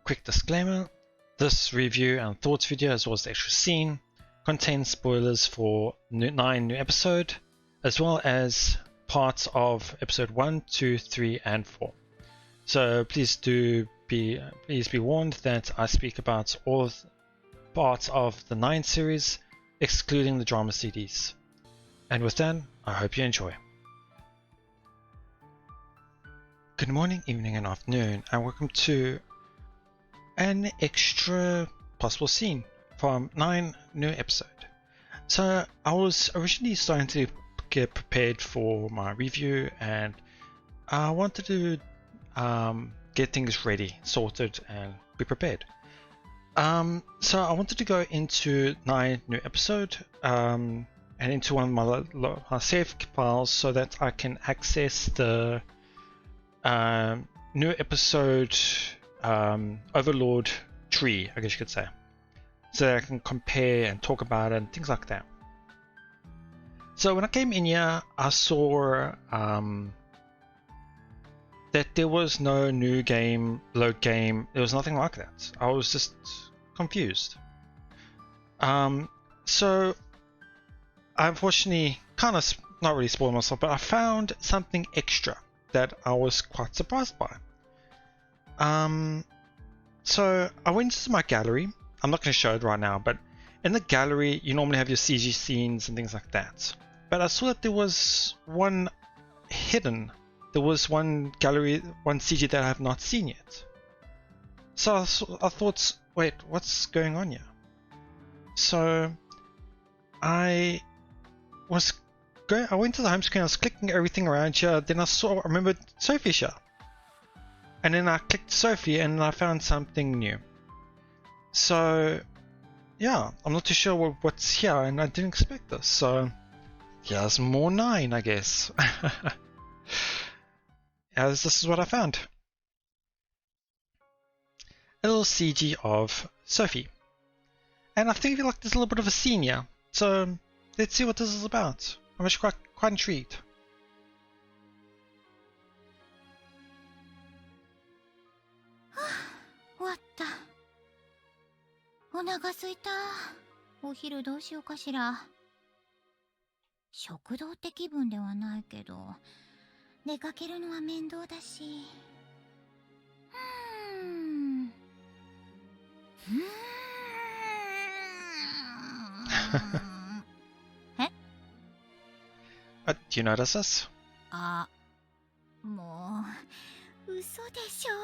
quick disclaimer, this review and thoughts video as well as the extra scene contains spoilers for 9 new episode as well as parts of episode 1, 2, 3 and 4. So please be warned that I speak about all parts of the 9 series excluding the drama CDs. And with that, I hope you enjoy. Good morning, evening and afternoon, and welcome to an extra possible scene from 9 new episode. So I was originally starting to get prepared for my review and I wanted to get things ready, sorted and be prepared. So I wanted to go into 9 new episode and into one of my save files so that I can access the new episode overlord tree, I guess you could say, so that I can compare and talk about it and things like that. So when I came in here, I saw that there was no new game, load game, there was nothing like that. I was just confused. So I unfortunately kind of not really spoiled myself, but I found something extra that I was quite surprised by. So I went into my gallery. I'm not going to show it right now, but in the gallery you normally have your CG scenes and things like that. But I saw that there was one hidden. There was one gallery, one CG that I have not seen yet. So I thought, wait, what's going on here? So I went to the home screen, I was clicking everything around here, then I remembered Sophie's here. And then I clicked Sophie and I found something new. So yeah, I'm not too sure what's here and I didn't expect this. So yeah, there's more 9, I guess. As this is what I found. A little CG of Sophie. And I think like there's a little bit of a scene here. So let's see what this is about. I'm actually quite intrigued.終わった。お腹すいた。お昼どうしようかしら。食堂って気分ではないけど、出かけるのは面倒だし。えDo you notice this? あ、もう嘘でしょ。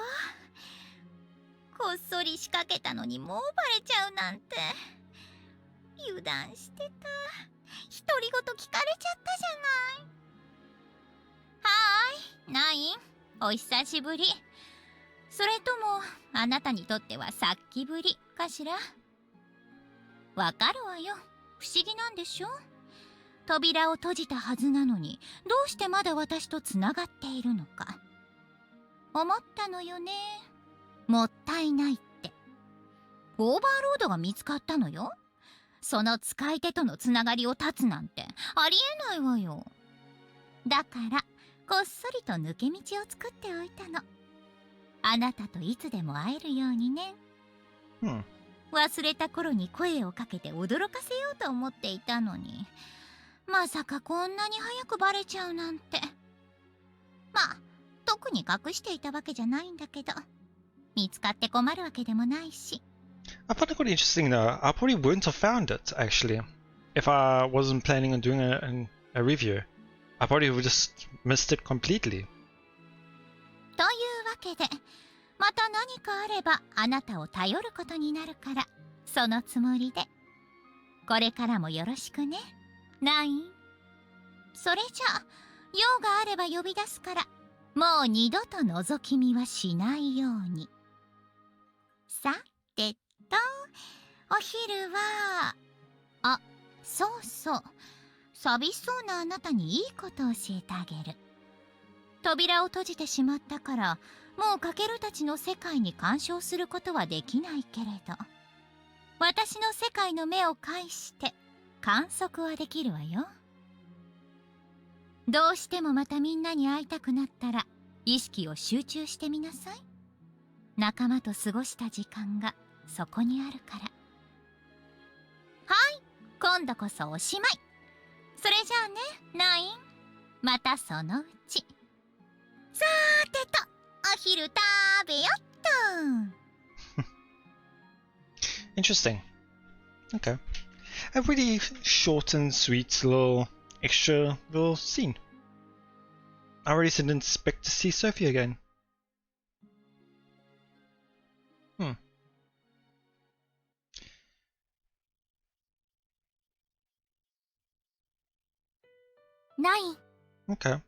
こっそり仕掛けたのにもうバレちゃうなんて。油断してた。独り言聞かれちゃったじゃない。はーい、ナイン、お久しぶり。それともあなたにとってはさっきぶりかしら。わかるわよ。不思議なんでしょ。扉を閉じたはずなのにどうしてまだ私とつながっているのか思ったのよね。もったいないって。オーバーロードが見つかったのよ。その使い手とのつながりを断つなんてありえないわよ。だからこっそりと抜け道を作っておいたの。あなたといつでも会えるようにね。忘れた頃に声をかけて驚かせようと思っていたのに、まさかこんなに早くバレちゃうなんて。まあ特に隠していたわけじゃないんだけど、見つかって困るわけでもないし。I found it quite interesting though. I probably wouldn't have found it actually if I wasn't planning on doing a review. I probably would have just missed it completely. というわけで、また何かあればあなたを頼ることになるから、そのつもりで。これからもよろしくね、ナイン。それじゃあ、用があれば呼び出すから、もう二度と覗き見はしないように。さてと、お昼は、あ、そうそう、寂しそうなあなたにいいことを教えてあげる。扉を閉じてしまったから、もうカケルたちの世界に干渉することはできないけれど、私の世界の目を介して観測はできるわよ。どうしてもまたみんなに会いたくなったら意識を集中してみなさい。仲間と過ごした時間がそこにあるから。はい、今度こそおしまい。それじゃあね、ナイン。またそのうち。さーてと、お昼食べよっと。Interesting. Okay. A really short and sweet little extra little scene. I really didn't expect to see Sophie again. Nine. Okay.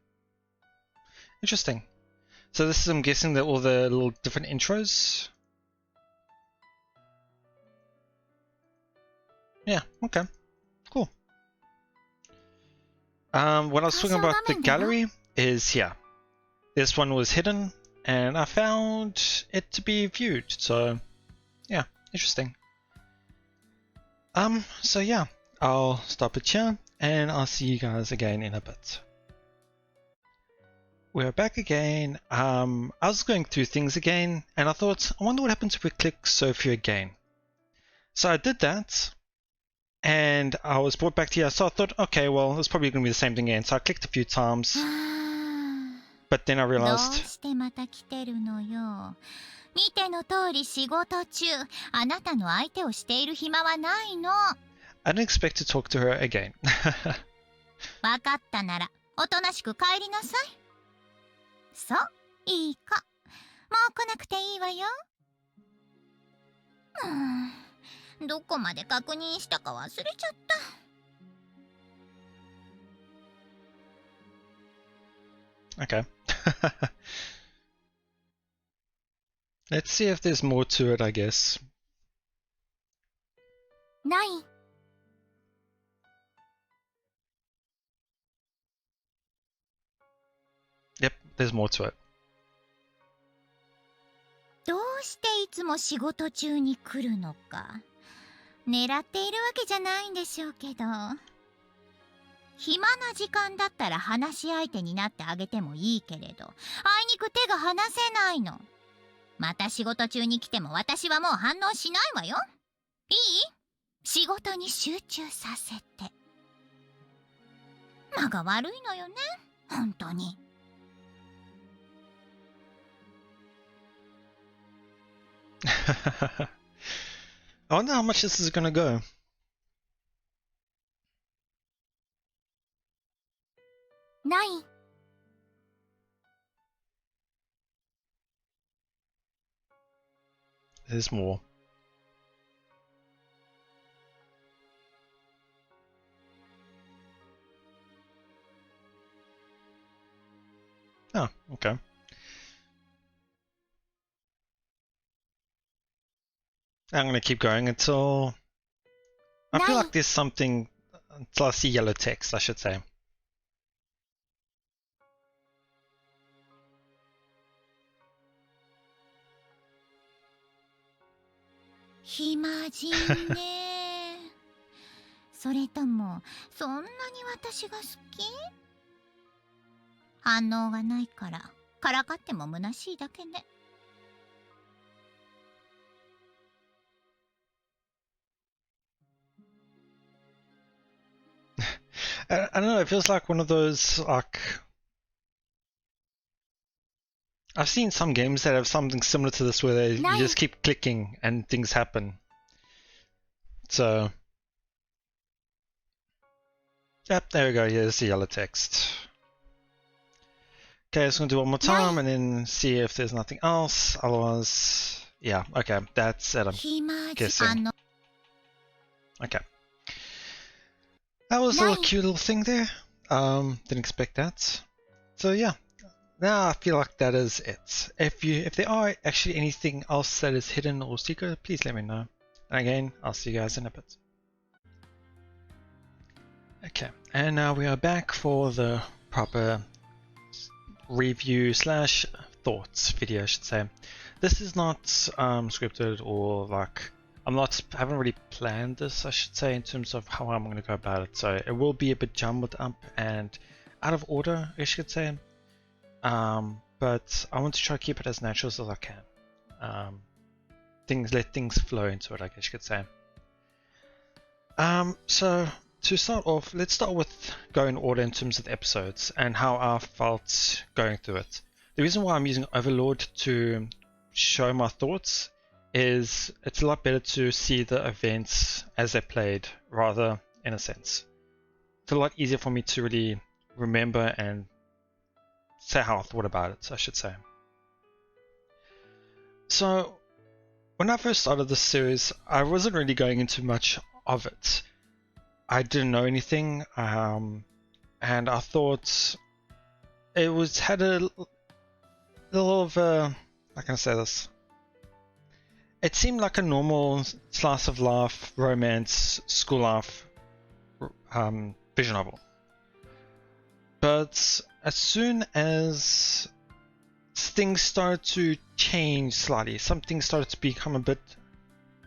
Interesting. So this is, I'm guessing, that all the little different intros? Yeah, okay. Cool. What I was talking about the gallery is here. This one was hidden, and I found it to be viewed, so yeah, interesting. So yeah, I'll stop it here, and I'll see you guys again in a bit. We're back again. I was going through things again, and I thought, I wonder what happens if we click Sophie again. So I did that, and I was brought back to here, so I thought, okay, well, it's probably going to be the same thing again. So I clicked a few times, but then I realized... I didn't expect to talk to her again. わかったなら、おとなしく帰りなさい。そう、いい子。もう来なくていいわよ。どこまで確認したか忘れちゃった。Okay. Let's see if there's more to it, I guess. ない。Yep, there's more to it. どうしていつも仕事中に来るのか。狙っているわけじゃないんでしょうけど。暇な時間だったら話し相手になってあげてもいいけれど、あいにく手が離せないの。また仕事中に来ても私はもう反応しないわよ。いい？仕事に集中させて。間が悪いのよね、本当に。I wonder how much this is gonna go. Nine. There's more. Oh, okay. I'm gonna keep going until I feel like there's something, until I see yellow text, I should say. Himajinね。それともそんなに私が好き？反応がないからからかっても虚しいだけね。I don't know, it feels like one of those, like... I've seen some games that have something similar to this where you just keep clicking and things happen. So... Yep, there we go, here's the yellow text. Okay, just gonna do it one more time and then see if there's nothing else, otherwise... Yeah, okay, that's it, I'm guessing. Okay. That was a little cute little thing there. Didn't expect that. So yeah, now I feel like that is it. If there are actually anything else that is hidden or secret, please let me know. And again, I'll see you guys in a bit. Okay, and now we are back for the proper review slash thoughts video, I should say. This is not scripted or like... I haven't really planned this, I should say, in terms of how I'm going to go about it. So it will be a bit jumbled up and out of order, I should say. But I want to try to keep it as natural as I can. let things flow into it, I guess you could say. So to start off, let's start with going order in terms of the episodes and how I felt going through it. The reason why I'm using Overlord to show my thoughts is it's a lot better to see the events as they played, rather, in a sense. It's a lot easier for me to really remember and say how I thought about it, I should say. So when I first started this series, I wasn't really going into much of it. I didn't know anything, and I thought it had a little of a, how can I say this? It seemed like a normal slice of life, romance, school life visual novel. But as soon as things started to change slightly, something started to become a bit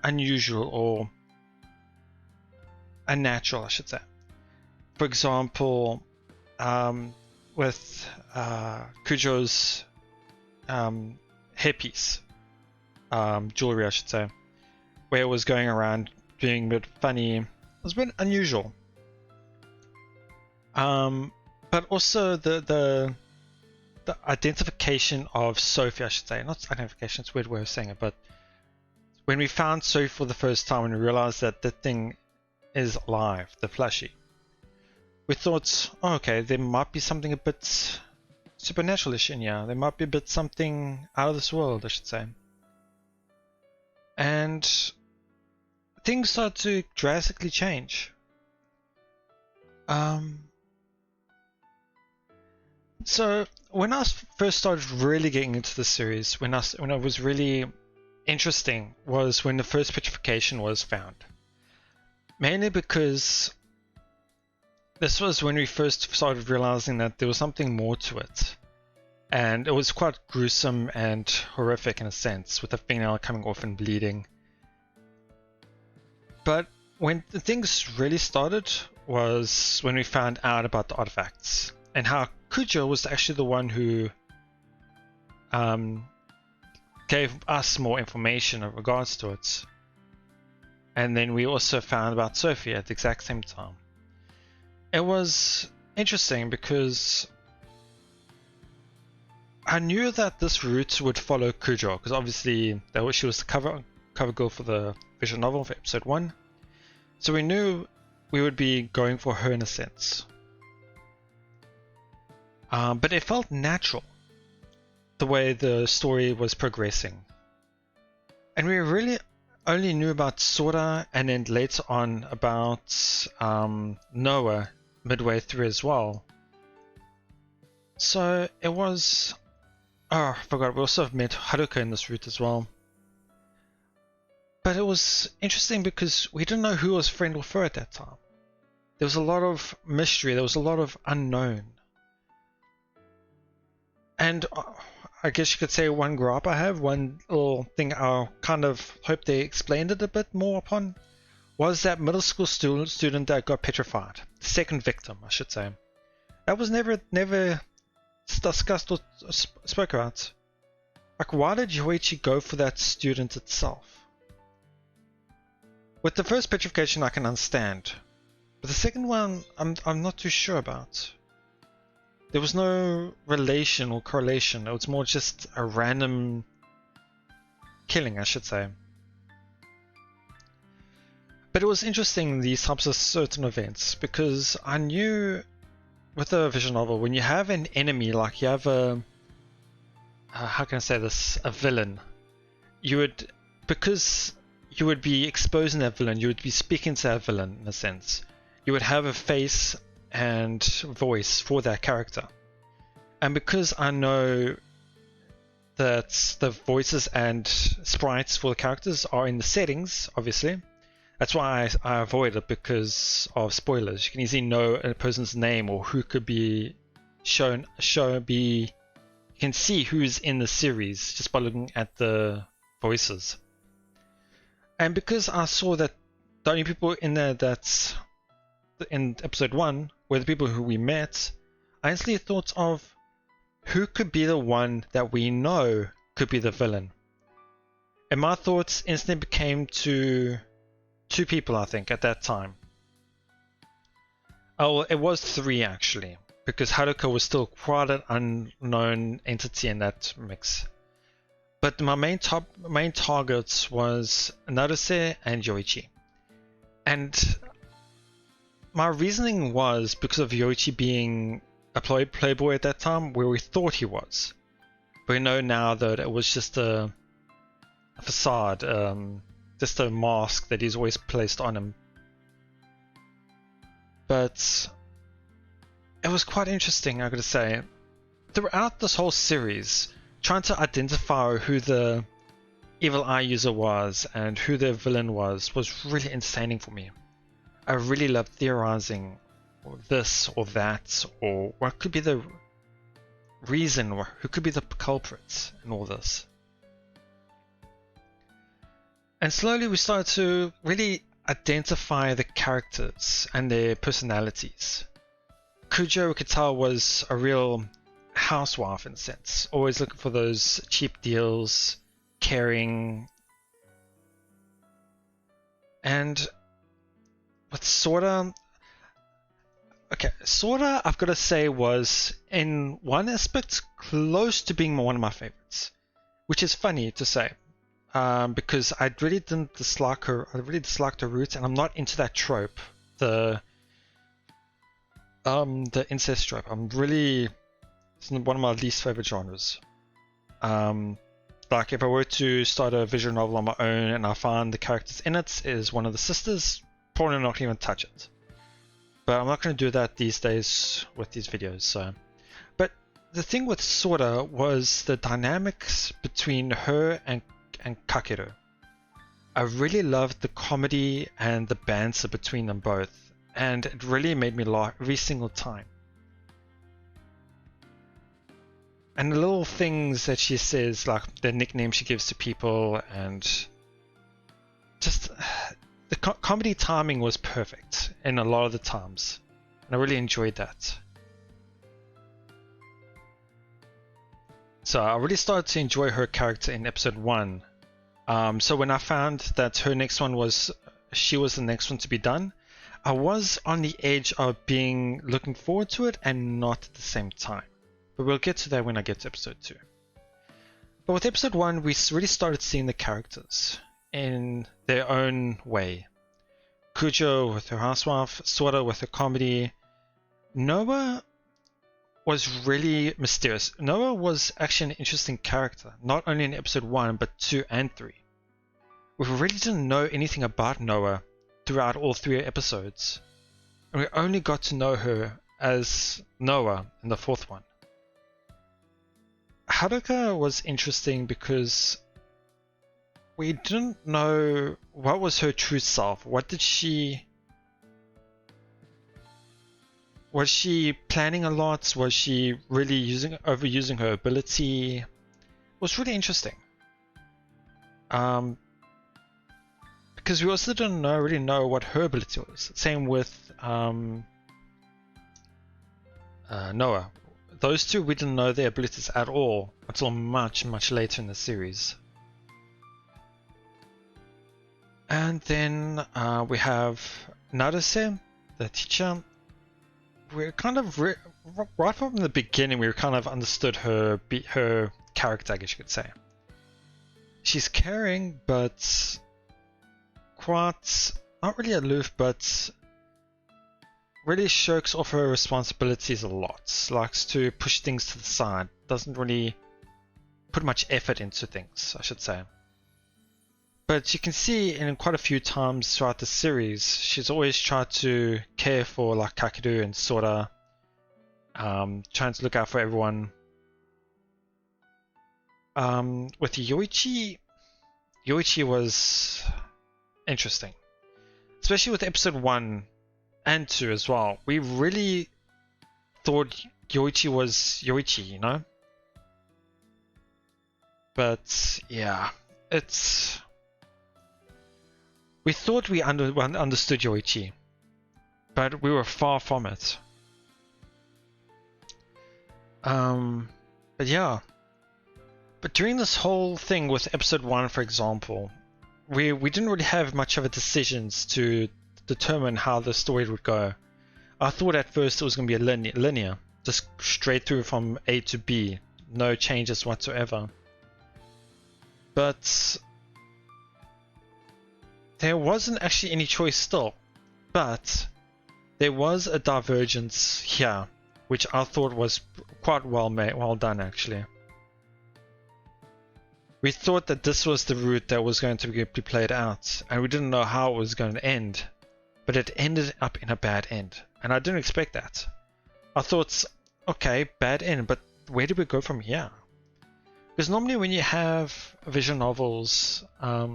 unusual or unnatural, I should say. For example, with Kujo's hairpiece, jewelry, I should say, where it was going around being a bit funny. It was a bit unusual. But also the identification of Sophie, I should say. Not identification, it's a weird way of saying it, but when we found Sophie for the first time and we realized that the thing is alive, the plushie, we thought, oh, okay, there might be something a bit supernatural-ish in here. There might be a bit something out of this world, I should say. And things started to drastically change. So when I first started really getting into the series, when it was really interesting, was when the first petrification was found. Mainly because this was when we first started realizing that there was something more to it. And it was quite gruesome and horrific in a sense, with the fingernail coming off and bleeding. But when the things really started was when we found out about the artifacts and how Kujo was actually the one who gave us more information in regards to it. And then we also found about Sophie at the exact same time. It was interesting because I knew that this route would follow Kujo, because obviously she was the cover girl for the visual novel for episode 1. So we knew we would be going for her in a sense. But it felt natural, the way the story was progressing. And we really only knew about Sora and then later on about Noah midway through as well. So it was... Oh, I forgot, we also met Haruka in this route as well. But it was interesting because we didn't know who was friend or foe at that time. There was a lot of mystery, there was a lot of unknown. And I guess you could say one gripe I have, one little thing I kind of hope they explained it a bit more upon, was that middle school student that got petrified. The second victim, I should say. That was never discussed or spoke about. Like, why did Yoichi go for that student itself? With the first petrification I can understand, but the second one I'm not too sure about. There was no relation or correlation, it was more just a random killing, I should say. But it was interesting, these types of certain events, because I knew with a visual novel, when you have an enemy, like you have a, how can I say this, a villain, because you would be exposing that villain, you would be speaking to that villain in a sense. You would have a face and voice for that character. And because I know that the voices and sprites for the characters are in the settings, obviously, that's why I avoid it, because of spoilers. You can easily know a person's name or who could be shown. You can see who's in the series just by looking at the voices. And because I saw that the only people in there that's in episode 1 were the people who we met, I instantly thought of who could be the one that we know could be the villain. in my thoughts, instantly became to two people, I think, at that time. Oh, it was three actually, because Haruka was still quite an unknown entity in that mix. But my main targets was Naruse and Yoichi. And my reasoning was because of Yoichi being a playboy at that time, where we thought he was. But we know now that it was just a facade, just a mask that he's always placed on him. But it was quite interesting, I gotta say. Throughout this whole series, trying to identify who the evil eye user was and who the villain was really entertaining for me. I really loved theorizing this or that, or what could be the reason, or who could be the culprits in all this. And slowly we started to really identify the characters and their personalities. Kujo, we could tell, was a real housewife in a sense, always looking for those cheap deals, caring. And with Sora, Sora, I've got to say, was in one aspect close to being one of my favorites, which is funny to say, because I really didn't dislike her. I really disliked her roots, and I'm not into that trope, the incest trope. It's one of my least favorite genres. Like if I were to start a visual novel on my own and I find the characters in it is one of the sisters, probably not even touch it. But I'm not going to do that these days with these videos. So, but the thing with Sora was the dynamics between her and Kakeru. I really loved the comedy and the banter between them both, and it really made me laugh every single time. And the little things that she says, like the nickname she gives to people, and just the comedy timing was perfect in a lot of the times, and I really enjoyed that. So I really started to enjoy her character in episode 1. So when I found that she was the next one to be done, I was on the edge of looking forward to it and not at the same time. But we'll get to that when I get to episode 2. But with episode 1, we really started seeing the characters in their own way. Kujo with her housewife, Sora with her comedy. Noah was really mysterious. Noah was actually an interesting character, not only in episode 1, but 2 and 3. We really didn't know anything about Noah throughout all 3 episodes. And we only got to know her as Noah in the 4th one. Haruka was interesting because we didn't know what was her true self. Was she planning a lot? Was she really overusing her ability? It was really interesting. Because we also didn't really know what her ability was. Same with Noah. Those two, we didn't know their abilities at all until much, much later in the series. And then we have Naruse, the teacher. We're kind of right from the beginning, we kind of understood her character, I guess you could say. She's caring, but quite not really aloof, but really shirks off her responsibilities a lot. Likes to push things to the side. Doesn't really put much effort into things, I should say. But you can see in quite a few times throughout the series, she's always tried to care for like Kakeru and Sora, trying to look out for everyone. With Yoichi was interesting, especially with episode 1 and 2 as well. We really thought Yoichi was Yoichi, you know? But yeah, we thought we understood Yoichi, but we were far from it. But yeah, But during this whole thing with episode 1, for example, we didn't really have much of a decisions to determine how the story would go. I thought at first it was going to be a linear, just straight through from A to B, no changes whatsoever. But there wasn't actually any choice still. But there was a divergence here, which I thought was quite well done actually. We thought that this was the route that was going to be played out, and we didn't know how it was going to end, but it ended up in a bad end, and I didn't expect that. I thought, okay, bad end, but where do we go from here? Because normally when you have visual novels, a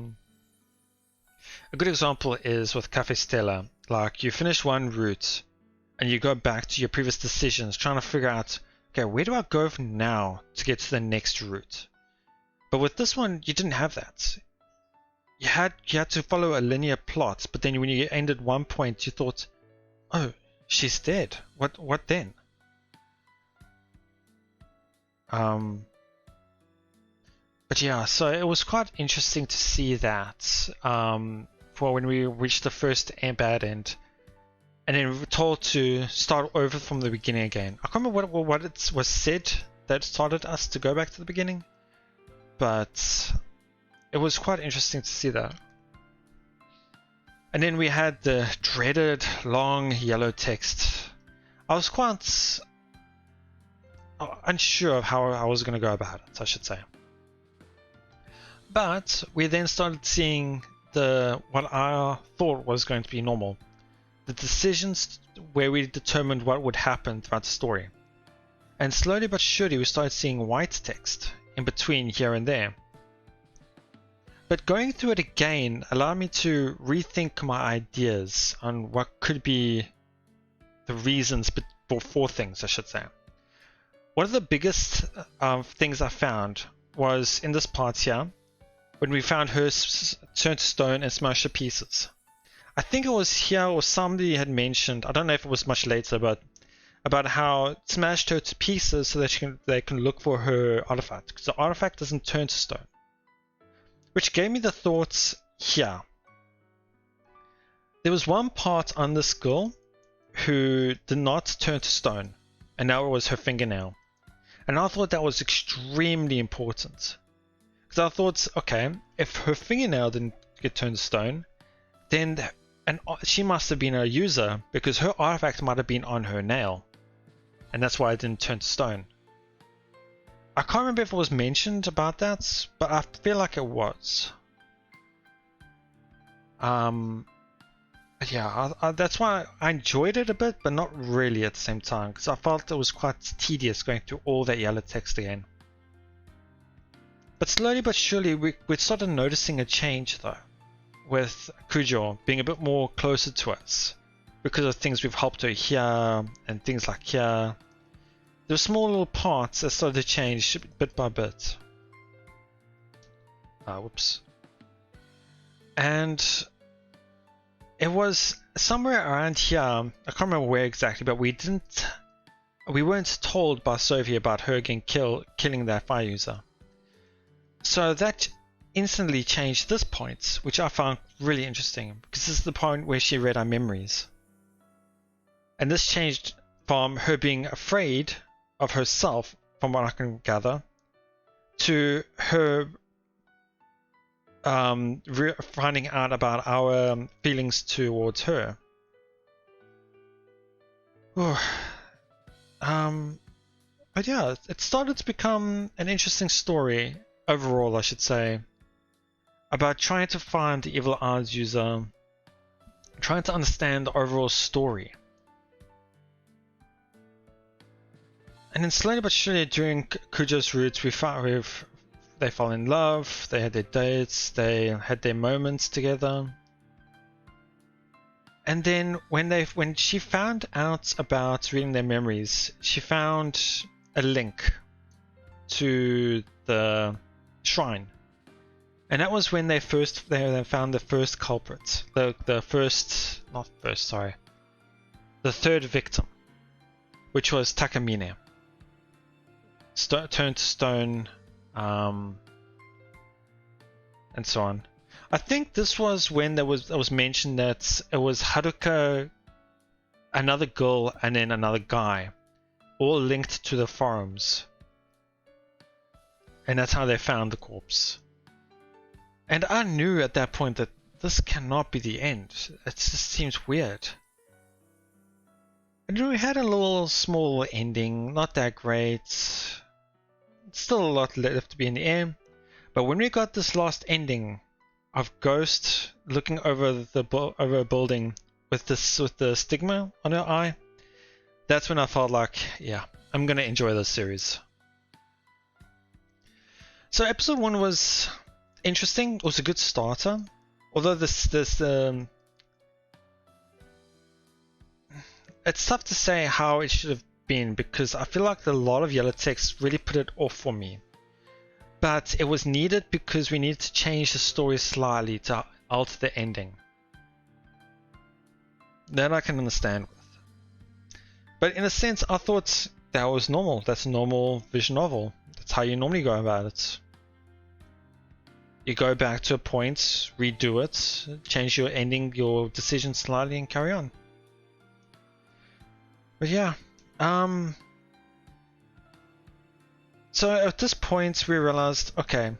good example is with Cafe Stella. Like, you finish one route, and you go back to your previous decisions, trying to figure out, okay, where do I go from now to get to the next route? But with this one, you didn't have that. You had to follow a linear plot, but then when you ended one point, you thought, oh, she's dead. What then? But yeah, so it was quite interesting to see that for when we reached the first bad end, and then we were told to start over from the beginning again. I can't remember what it was said that started us to go back to the beginning. But it was quite interesting to see that. And then we had the dreaded long yellow text. I was quite unsure of how I was going to go about it, I should say. But we then started seeing what I thought was going to be normal. The decisions where we determined what would happen throughout the story. And slowly but surely we started seeing white text in between here and there. But going through it again allowed me to rethink my ideas on what could be the reasons for things, I should say. One of the biggest things I found was in this part here, when we found her turn to stone and smash to pieces. I think it was here, or somebody had mentioned, I don't know if it was much later, but about how it smashed her to pieces so that they can look for her artifact, because the artifact doesn't turn to stone. Which gave me the thoughts here. There was one part on this girl who did not turn to stone, and now it was her fingernail. And I thought that was extremely important. Because I thought, okay, if her fingernail didn't get turned to stone, then she must have been a user, because her artifact might have been on her nail. And that's why it didn't turn to stone. I can't remember if it was mentioned about that, but I feel like it was. Yeah, that's why I enjoyed it a bit, but not really at the same time, because I felt it was quite tedious going through all that yellow text again. But slowly but surely we started noticing a change though, with Kujo being a bit more closer to us, because of things we've helped her here, and things like here. There were small little parts that started to change bit by bit. Whoops. And it was somewhere around here, I can't remember where exactly, but we weren't told by Sophie about her again killing that fire user. So that instantly changed this point, which I found really interesting, because this is the point where she read our memories. And this changed from her being afraid of herself, from what I can gather, to her finding out about our feelings towards her. But yeah, it started to become an interesting story overall, I should say, about trying to find the Evil Eyes user, trying to understand the overall story. And then slowly but surely during Kujo's routes, they fell in love, they had their dates, they had their moments together. And then when she found out about reading their memories, she found a link to the shrine. And that was when they found the first culprit, the third victim, which was Takamine. Turned to stone and so on. I think this was when it was mentioned that it was Haruka, another girl, and then another guy, all linked to the forums, and that's how they found the corpse. And I knew at that point that this cannot be the end. It just seems weird. And we had a little small ending, not that great. Still a lot left to be in the air. But when we got this last ending of Ghost looking over a building with the stigma on her eye, that's when I felt like, yeah, I'm gonna enjoy this series. So episode 1 was interesting. It was a good starter. Although it's tough to say how it should have been, because I feel like a lot of yellow text really put it off for me. But it was needed because we needed to change the story slightly to alter the ending. That I can understand with. But in a sense, I thought that was normal. That's a normal visual novel. That's how you normally go about it. You go back to a point, redo it, change your ending, your decision slightly, and carry on. But yeah, so at this point we realized, okay,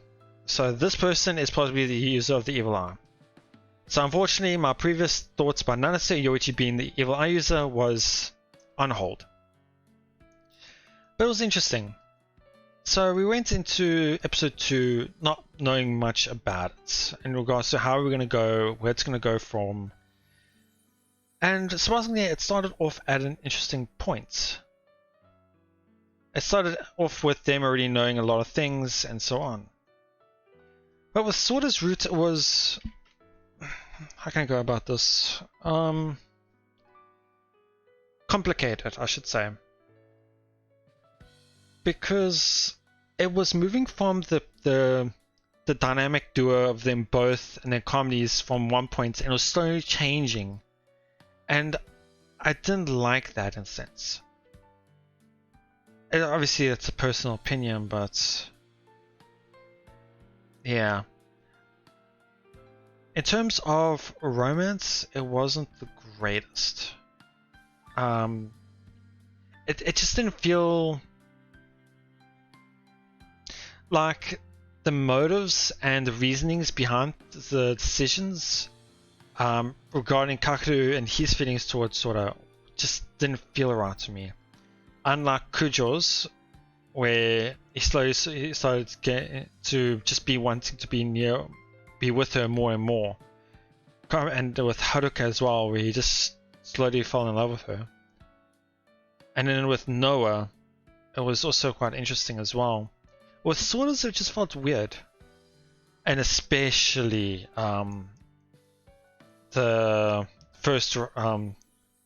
so this person is possibly the user of the evil eye. So unfortunately, my previous thoughts about Nanase Yoichi being the evil eye user was on hold. But it was interesting. So we went into episode 2 not knowing much about it in regards to how we're going to go, where it's going to go from. And surprisingly, it started off at an interesting point. It started off with them already knowing a lot of things and so on. But with Sora's route, it was... how can I go about this? Complicated, I should say. Because it was moving from the dynamic duo of them both and their comedies from one point, and it was slowly changing. And I didn't like that in a sense. Obviously, it's a personal opinion, but yeah. In terms of romance, it wasn't the greatest. It just didn't feel like the motives and the reasonings behind the decisions regarding Kakeru and his feelings towards Sora just didn't feel right to me. Unlike Kujo's, where he started to just be wanting to be with her more and more. And with Haruka as well, where he just slowly fell in love with her. And then with Noah, it was also quite interesting as well. With Sora's, it just felt weird. And especially the first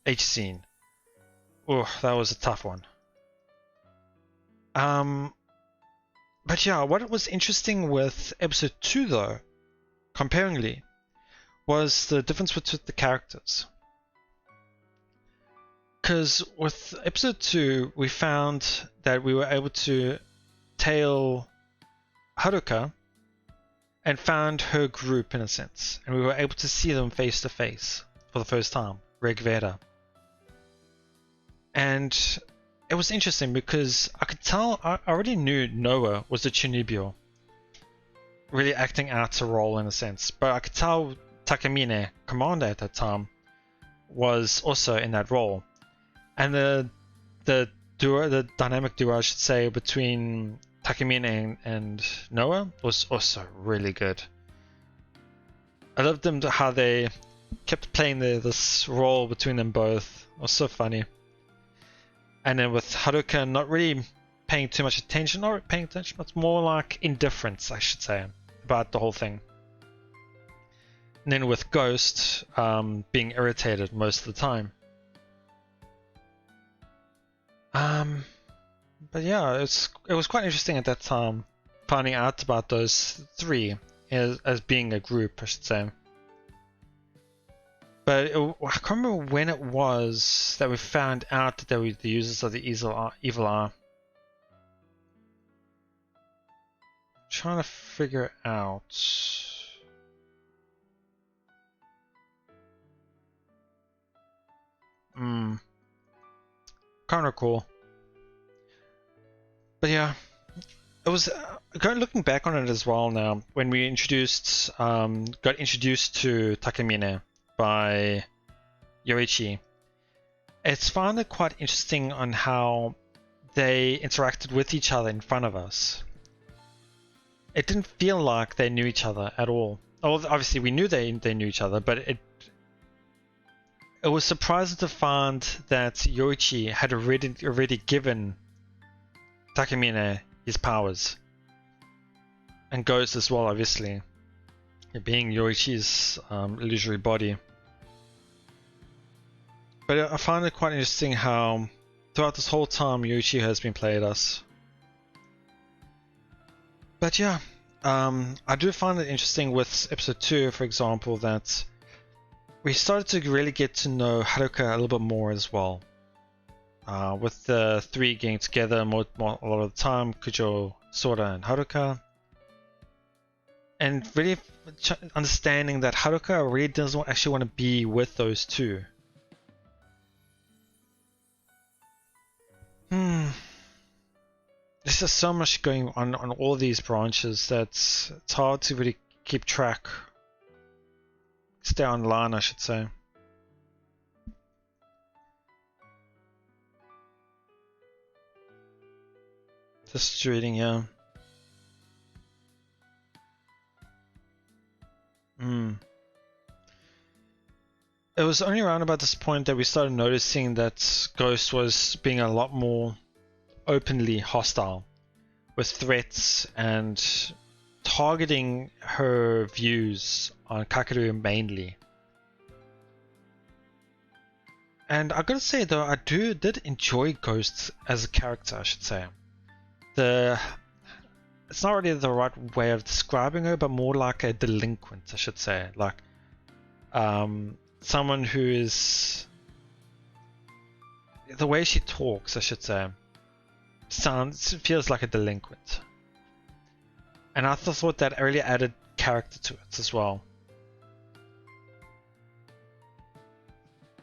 H scene. Oh, that was a tough one. But yeah, what was interesting with episode 2 though, comparingly, was the difference between the characters. Because with episode 2, we found that we were able to tail Haruka and found her group in a sense, and we were able to see them face to face for the first time, Regvera. And it was interesting because I could tell, I already knew Noah was the Chunibyo, really acting out a role in a sense, but I could tell Takamine, commander at that time, was also in that role. And the dynamic duo, I should say, between Takamine and Noah was also really good. I loved them, how they kept playing this role between them both. It was so funny. And then with Haruka not really paying too much attention, not paying attention, but more like indifference, I should say, about the whole thing. And then with Ghost being irritated most of the time. But yeah, it was quite interesting at that time, finding out about those three as being a group, I should say. But I can't remember when it was that we found out that they were the users of the evil eye. trying to figure out. Can't recall. But yeah, it was looking back on it as well now. When we got introduced to Takamine by Yoichi, it's found it quite interesting on how they interacted with each other in front of us. It didn't feel like they knew each other at all. Well, obviously we knew they knew each other, but it was surprising to find that Yoichi had already given Takamine his powers. And Ghost as well, obviously. Being Yoichi's illusory body. But I find it quite interesting how throughout this whole time Yoichi has been playing us. But yeah, I do find it interesting with episode 2, for example, that we started to really get to know Haruka a little bit more as well. With the three getting together a lot of the time, Kujo, Sora, and Haruka. And really understanding that Haruka really doesn't actually want to be with those two. There's just so much going on all these branches that it's hard to really keep track. Stay online, I should say. Just reading, yeah. It was only around about this point that we started noticing that Ghost was being a lot more openly hostile, with threats and targeting her views on Kakeru mainly. And I gotta say though, I did enjoy Ghost as a character, I should say. It's not really the right way of describing her, but more like a delinquent, I should say. Like, someone who is... The way she talks, I should say, feels like a delinquent. And I thought that really added character to it as well.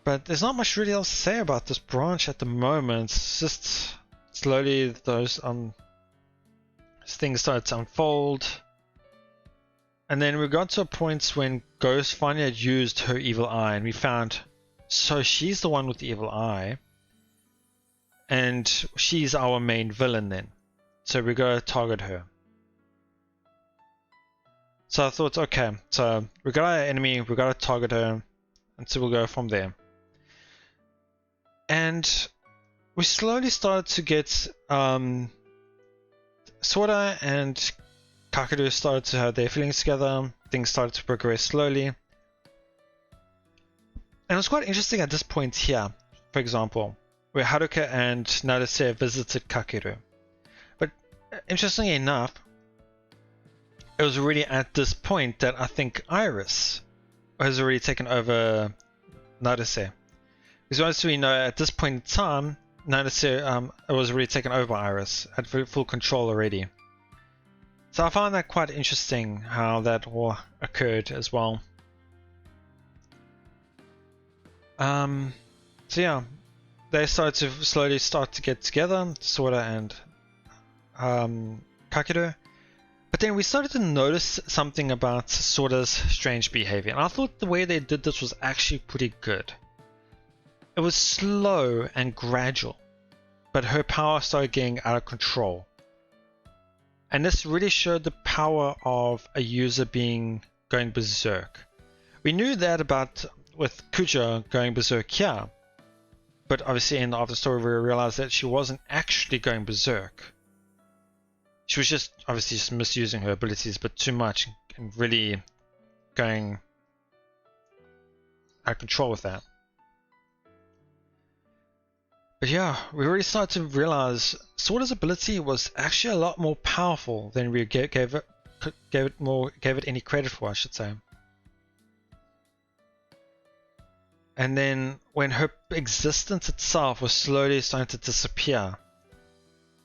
But there's not much really else to say about this branch at the moment. It's just slowly those things started to unfold. And then we got to a point when Ghost finally had used her evil eye, and we found, so she's the one with the evil eye, and she's our main villain then. So we gotta target her. So I thought, okay, so we got our enemy, we gotta target her, and so we'll go from there. And we slowly started to get Sora and Kakeru started to have their feelings together. Things started to progress slowly. And it was quite interesting at this point here, for example, where Haruka and Naruse visited Kakeru. But interestingly enough, it was already at this point that I think Iris has already taken over Naruse. Because obviously we know at this point in time, Naruse was already taken over by Iris, had full control already. So I found that quite interesting how that all occurred as well. So yeah, they started to slowly get together, Sora and Kakeru. But then we started to notice something about Sora's strange behavior, and I thought the way they did this was actually pretty good. It was slow and gradual, but her power started getting out of control. And this really showed the power of a user going berserk. We knew that about with Kujo going berserk here, but obviously in the after story we realized that she wasn't actually going berserk. She was just obviously just misusing her abilities, but too much, and really going out of control with that. But yeah, we really started to realize Sora's ability was actually a lot more powerful than we gave it any credit for, I should say. And then when her existence itself was slowly starting to disappear,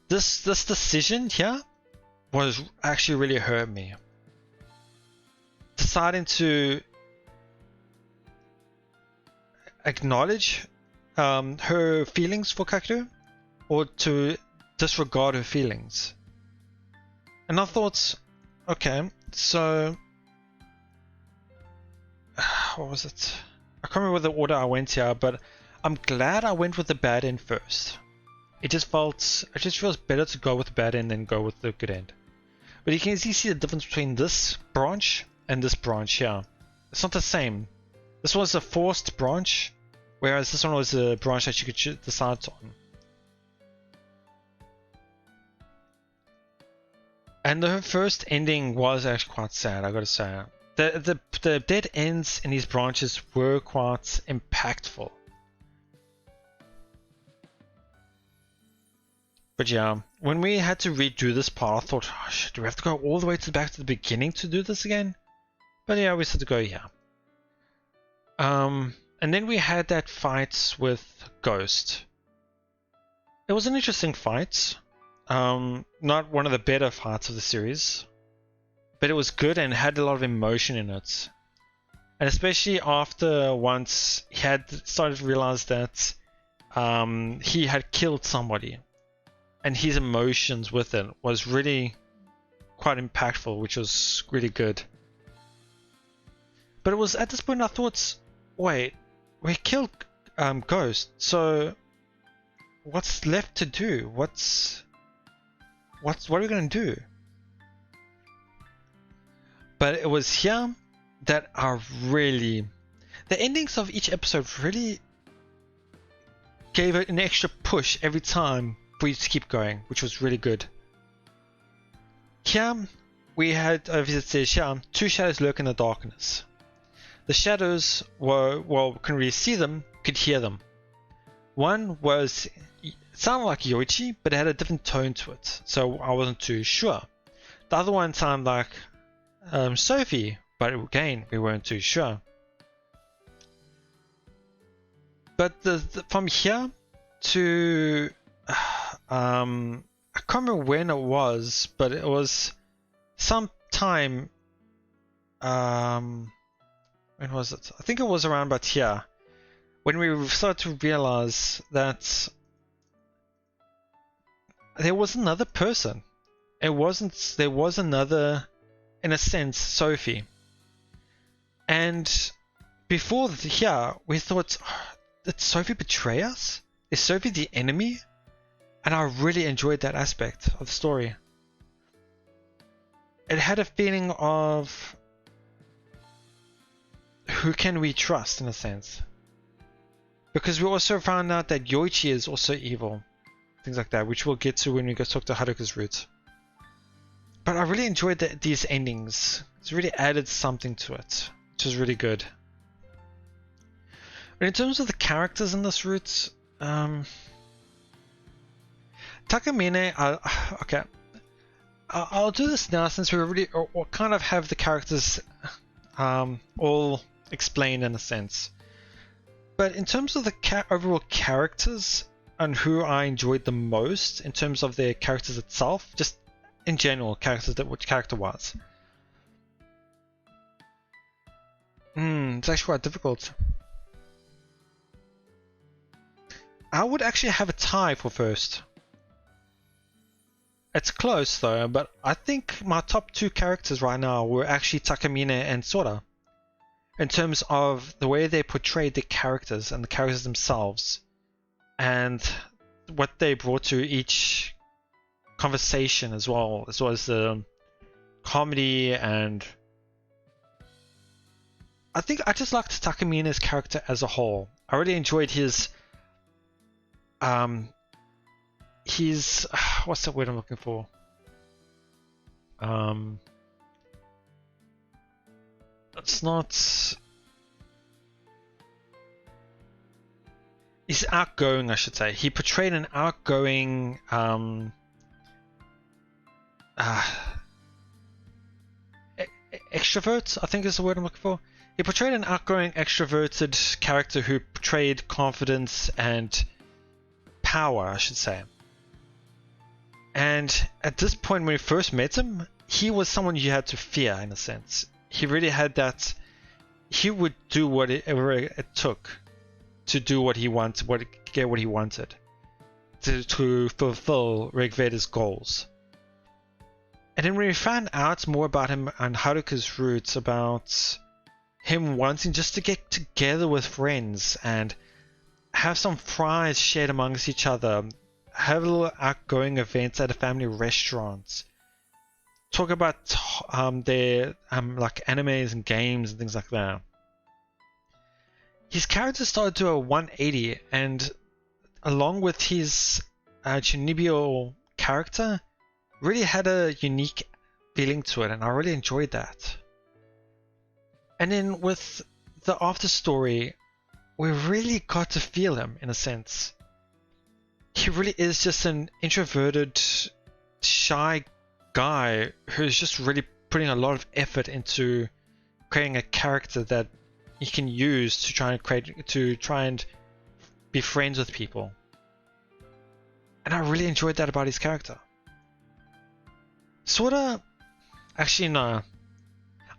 this decision here was actually really hurt me. Deciding to acknowledge her feelings for Kakeru, or to disregard her feelings. And I thought, okay, so what was it? I can't remember the order I went here, but I'm glad I went with the bad end first. It just feels better to go with the bad end than go with the good end. But you can easily see the difference between this branch and this branch here. It's not the same. This was a forced branch, whereas this one was a branch that you could decide on. And the first ending was actually quite sad, I gotta say. The dead ends in these branches were quite impactful. But yeah, when we had to redo this part, I thought, oh, shit, do we have to go all the way back to the beginning to do this again? But yeah, we had to go here. And then we had that fight with Ghost. It was an interesting fight. Not one of the better fights of the series, but it was good and had a lot of emotion in it. And especially after once he had started to realize that he had killed somebody, and his emotions with it was really quite impactful, which was really good. But it was at this point I thought, wait, we killed Ghost, so what's left to do? What are we gonna do? But it was here that the endings of each episode really gave it an extra push every time for you to keep going, which was really good. Here we had, as it says here, two shadows lurk in the darkness. The shadows were, well, couldn't really see them, could hear them. One was, it sounded like Yoichi, but it had a different tone to it, so I wasn't too sure. The other one sounded like Sophie, but again, we weren't too sure. But from here to I can't remember when it was, but it was some time. When was it? I think it was around about here when we started to realize that there was another person. There was another, in a sense, Sophie. And before here, we thought, did Sophie betray us? Is Sophie the enemy? And I really enjoyed that aspect of the story. It had a feeling of who can we trust, in a sense. Because we also found out that Yoichi is also evil. Things like that, which we'll get to when we go talk to Haruka's root. But I really enjoyed these endings. It's really added something to it, which is really good. But in terms of the characters in this route, Takamine, okay, I'll do this now since we already or kind of have the characters all explained in a sense. But in terms of the overall characters and who I enjoyed the most in terms of their characters itself, just in general, which character was. It's actually quite difficult. I would actually have a tie for first. It's close though, but I think my top two characters right now were actually Takamine and Sora. In terms of the way they portrayed the characters and the characters themselves. And what they brought to each conversation as well as the comedy, and I think I just liked Takamine's character as a whole. I really enjoyed his what's the word I'm looking for? It's not. He's outgoing, I should say. He portrayed an outgoing extrovert, I think is the word I'm looking for. He portrayed an outgoing, extroverted character who portrayed confidence and power, I should say. And at this point, when we first met him, he was someone you had to fear in a sense. He really had that. He would do whatever it took to do what he wanted, get what he wanted, to fulfill Rigveda's goals. And then when we found out more about him and Haruka's roots, about him wanting just to get together with friends and have some fries shared amongst each other, have little outgoing events at a family restaurant, talk about their like animes and games and things like that. His character started to a 180, and along with his Chunibyo character, really had a unique feeling to it, and I really enjoyed that. And then with the after story, we really got to feel him in a sense. He really is just an introverted, shy guy who's just really putting a lot of effort into creating a character that he can use to try and be friends with people. And I really enjoyed that about his character. Sorta, actually no.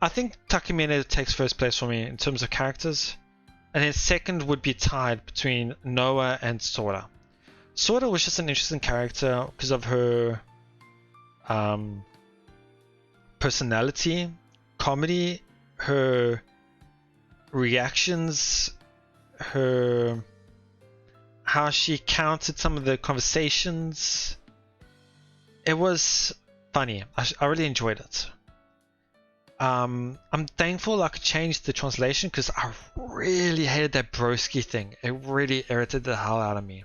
I think Takemine takes first place for me in terms of characters, and then second would be tied between Noah and Sora. Sora was just an interesting character because of her personality, comedy, her reactions, how she countered some of the conversations. It was funny. I really enjoyed it. I'm thankful I could change the translation because I really hated that broski thing. It really irritated the hell out of me.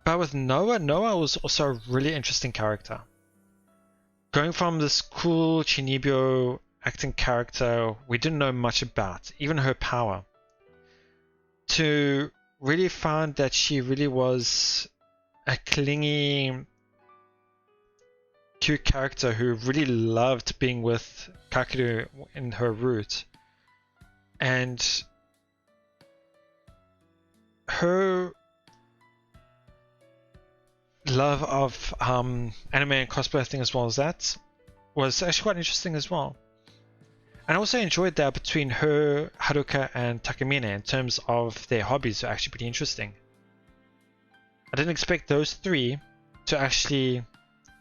But with Noah was also a really interesting character. Going from this cool Chinibyo acting character we didn't know much about, even her power, to really find that she really was a clingy, cute character who really loved being with Kakeru in her root. And her love of anime and cosplay thing as well as that was actually quite interesting as well. And I also enjoyed that between her, Haruka, and Takemine in terms of their hobbies are actually pretty interesting. I didn't expect those three to actually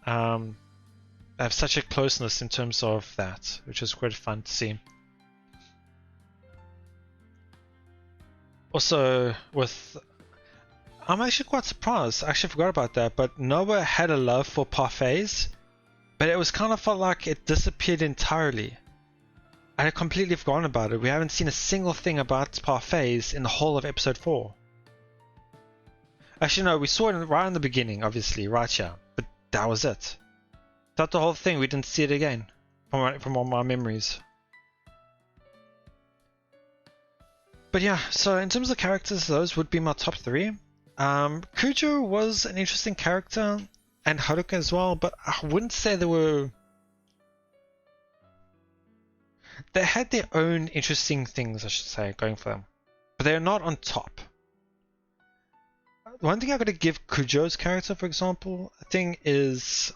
have such a closeness in terms of that, which was quite fun to see. Also, I'm actually quite surprised. I actually forgot about that, but Noah had a love for parfaits, but it was kind of felt like it disappeared entirely. I had completely forgotten about it. We haven't seen a single thing about parfaits in the whole of episode 4. Actually, no, we saw it right in the beginning, obviously, right here, but that was it. Throughout the whole thing, we didn't see it again, from all my memories. But yeah, so in terms of characters, those would be my top 3. Kujo was an interesting character, and Haruka as well, but I wouldn't say they had their own interesting things, I should say, going for them. But they're not on top. One thing I gotta give Kujo's character, for example, I think is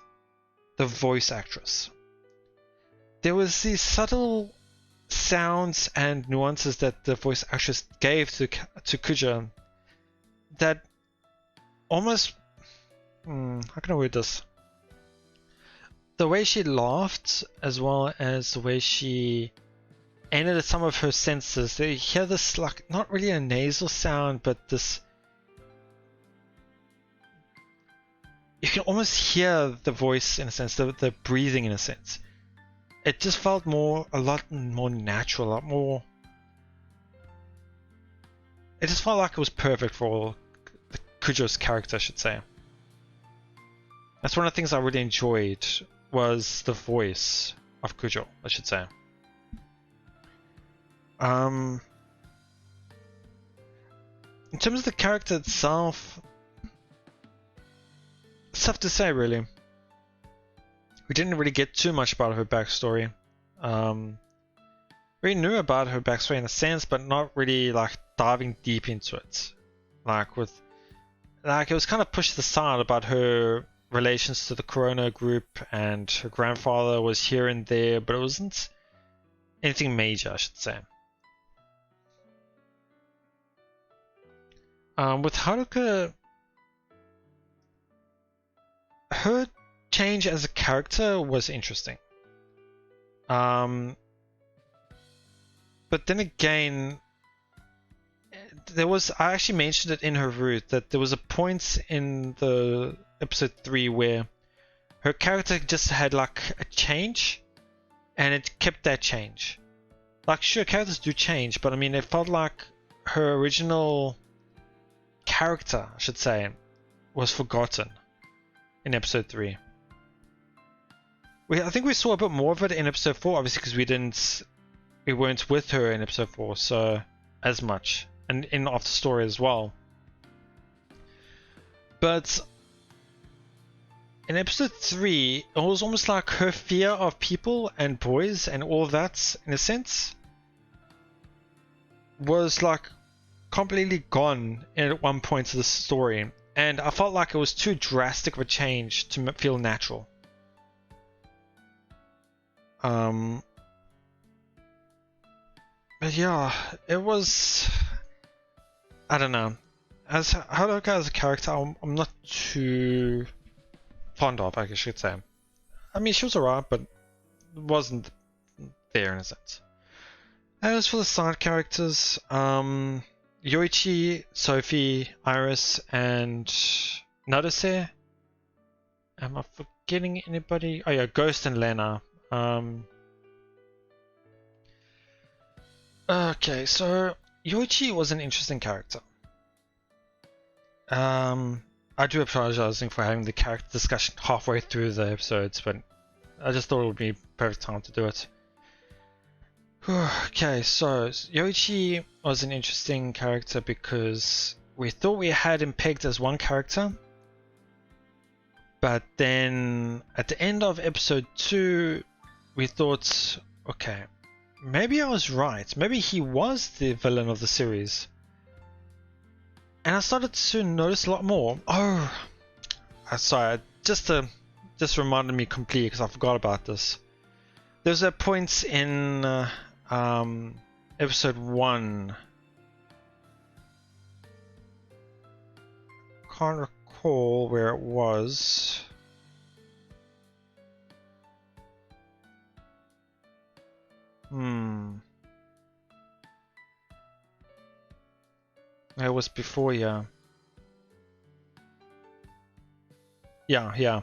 the voice actress. There was these subtle sounds and nuances that the voice actress gave to Kujo that almost... how can I word this? The way she laughed, as well as the way she ended some of her senses, they hear this, like, not really a nasal sound, but this... You can almost hear the voice in a sense, the breathing in a sense. It just felt a lot more natural, a lot more... It just felt like it was perfect for Kujo's character, I should say. That's one of the things I really enjoyed, was the voice of Kujo, I should say. In terms of the character itself, it's tough to say, really. We didn't really get too much about her backstory. We knew about her backstory in a sense, but not really like diving deep into it. Like with like it was kind of pushed aside about her relations to the Corona group, and her grandfather was here and there, but it wasn't anything major, I should say. With Haruka, her change as a character was interesting. But then again, I actually mentioned it in her route that there was a point in the episode 3 where her character just had like a change, and it kept that change. Like, sure, characters do change, but I mean, it felt like her original character, I should say, was forgotten in episode 3. I think we saw a bit more of it in episode 4, obviously, because we weren't with her in episode 4 so as much, and in After Story as well. But in episode 3, it was almost like her fear of people and boys and all of that, in a sense, was like completely gone at one point of the story, and I felt like it was too drastic of a change to feel natural. But yeah, it was, I don't know, as Haruka as a character, I'm not too fond of, I should say. I mean, she was alright, but wasn't there in a sense. As for the side characters, Yoichi, Sophie, Iris, and Naruse. Am I forgetting anybody? Oh yeah, Ghost and Lena. Okay, so Yoichi was an interesting character. I do apologize for having the character discussion halfway through the episodes, but I just thought it would be perfect time to do it. Okay, so Yoichi was an interesting character because we thought we had him pegged as one character, but then at the end of episode 2, we thought, okay, maybe I was right. Maybe he was the villain of the series. And I started to notice a lot more. Oh, sorry, just reminded me completely because I forgot about this. There's a point in episode 1. Can't recall where it was. It was before, yeah. Yeah.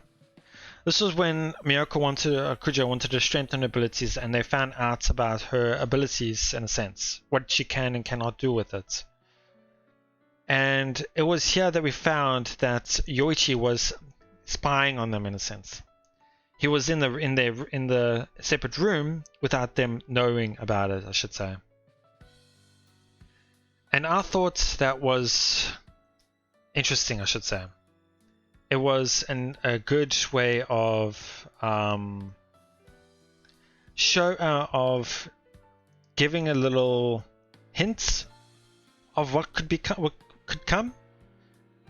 This was when Kujo wanted to strengthen her abilities, and they found out about her abilities in a sense, what she can and cannot do with it. And it was here that we found that Yoichi was spying on them in a sense. He was in the separate room without them knowing about it, I should say. And I thought that was interesting, I should say. It was a good way of giving a little hint of what could come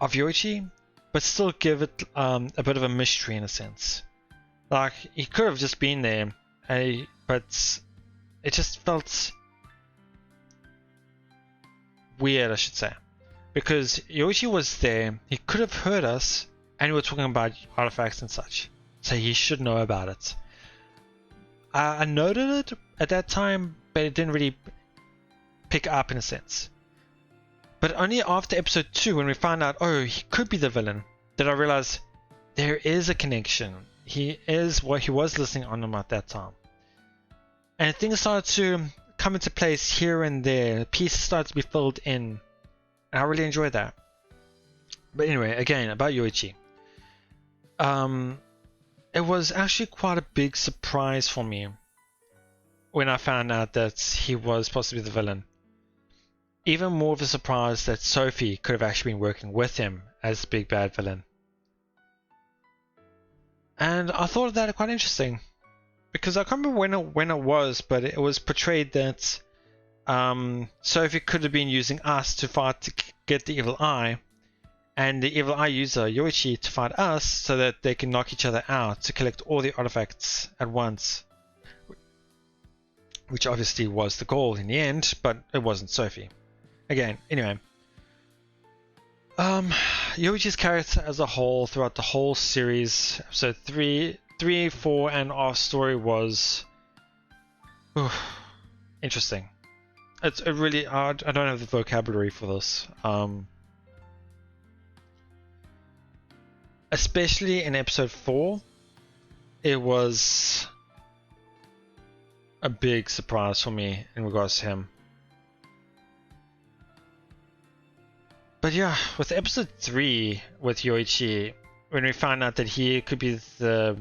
of Yoichi, but still give it a bit of a mystery in a sense. Like, he could have just been there, but it just felt weird, I should say, because Yoichi was there. He could have heard us, and we were talking about artifacts and such, so he should know about it. I noted it at that time, but it didn't really pick up in a sense. But only after episode 2, when we found out, oh, he could be the villain, did I realize there is a connection. He was listening on him at that time. And things started to come into place here and there. Pieces started to be filled in. And I really enjoyed that. But anyway, again, about Yoichi. It was actually quite a big surprise for me when I found out that he was possibly the villain. Even more of a surprise that Sophie could have actually been working with him as the big bad villain. And I thought that quite interesting, because I can't remember when it was, but it was portrayed that Sophie could have been using us to fight to get the evil eye, and the evil eye user Yoichi to fight us so that they can knock each other out to collect all the artifacts at once. Which obviously was the goal in the end, but it wasn't Sophie. Again, anyway. Yoichi's character as a whole throughout the whole series, episode 3, 4, and our story was interesting. It really, I don't have the vocabulary for this. Especially in episode 4, it was a big surprise for me in regards to him. But yeah, with episode 3 with Yoichi, when we found out that he could be the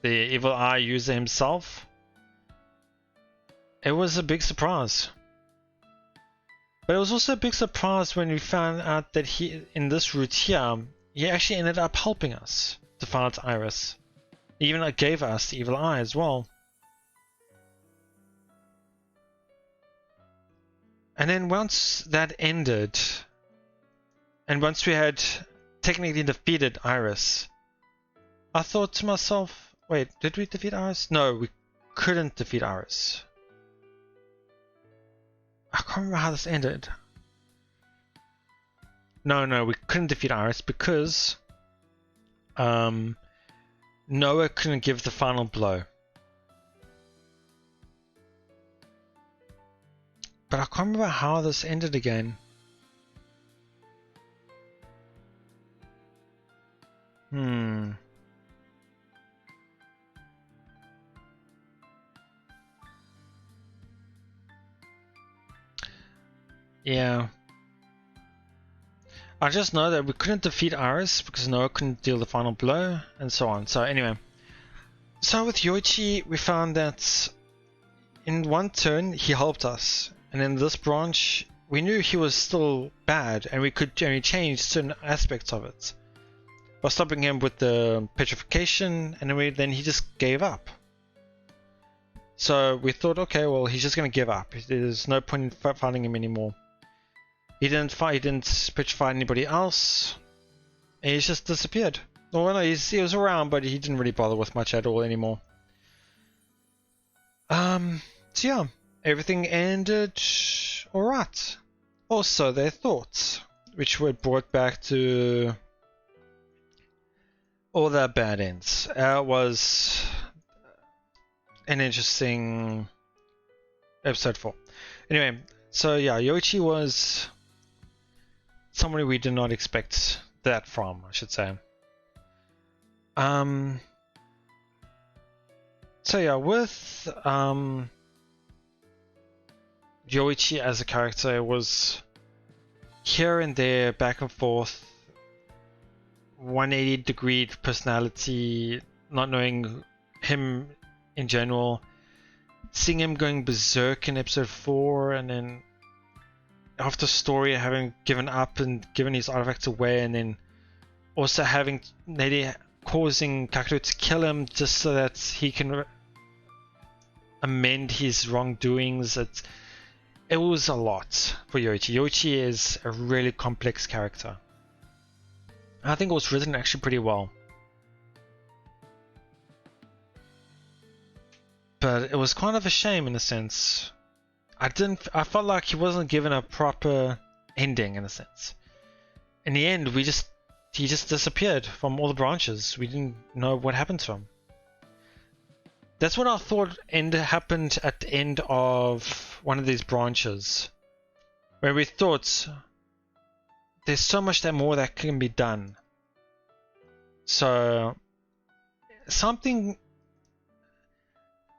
evil eye user himself, it was a big surprise. But it was also a big surprise when we found out that he, in this route here, he actually ended up helping us to find Iris. He even gave us the evil eye as well. And then once that ended, and once we had technically defeated Iris, I thought to myself, wait, did we defeat Iris? No, we couldn't defeat Iris. I can't remember how this ended. No, we couldn't defeat Iris because Noah couldn't give the final blow. But I can't remember how this ended again. Yeah. I just know that we couldn't defeat Iris because Noah couldn't deal the final blow and so on. So anyway. So with Yoichi, we found that in one turn he helped us. And in this branch, we knew he was still bad and we could only change certain aspects of it. By stopping him with the petrification, and then he just gave up. So we thought, okay, well, he's just going to give up. There's no point in fighting him anymore. He didn't fight, he didn't petrify anybody else. And he's just disappeared. Well, no, he was around, but he didn't really bother with much at all anymore. So yeah, everything ended alright. Also, their thoughts, which were brought back to all their bad ends. Was an interesting episode 4. Anyway, so yeah, Yoichi was somebody we did not expect that from, I should say. So yeah, with Yoichi as a character, it was here and there, back and forth, 180-degree personality, not knowing him in general, seeing him going berserk in episode 4, and then after story having given up and given his artifacts away, and then also having maybe causing Kakeru to kill him just so that he can amend his wrongdoings. It was a lot for Yoichi. Yoichi is a really complex character. I think it was written actually pretty well. But it was kind of a shame in a sense. I felt like he wasn't given a proper ending in a sense. In the end, he just disappeared from all the branches. We didn't know what happened to him. That's what I thought happened at the end of one of these branches, where we thought there's so much more that can be done. So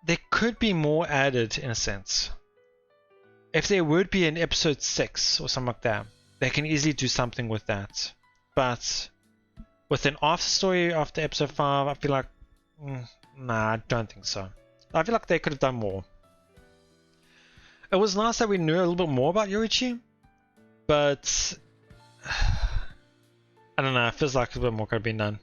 there could be more added in a sense. If there would be an episode 6 or something like that, they can easily do something with that. But with an after story after episode 5, I feel like, nah, I don't think so. I feel like they could have done more. It was nice that we knew a little bit more about Yoichi, but I don't know, it feels like a bit more could have been done.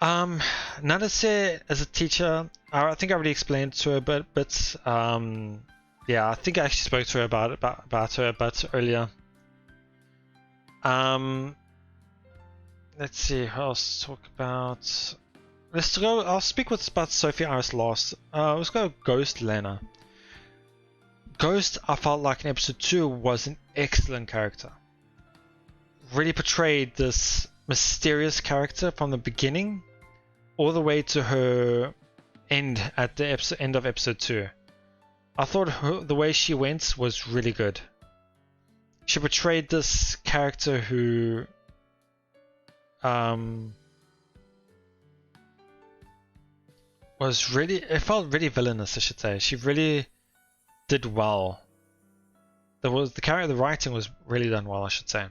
Nadase as a teacher, I think I already explained to her, but yeah, I think I actually spoke to her about her a bit earlier. Let's see who else to talk about. Let's go. I'll speak about Sophie Iris last. Let's go Ghost Lena. Ghost, I felt like in episode 2 was an excellent character. Really portrayed this mysterious character from the beginning all the way to her end at the end of episode 2. I thought the way she went was really good. She portrayed this character who was really, it felt really villainous, I should say. She really did well. The writing was really done well, I should say.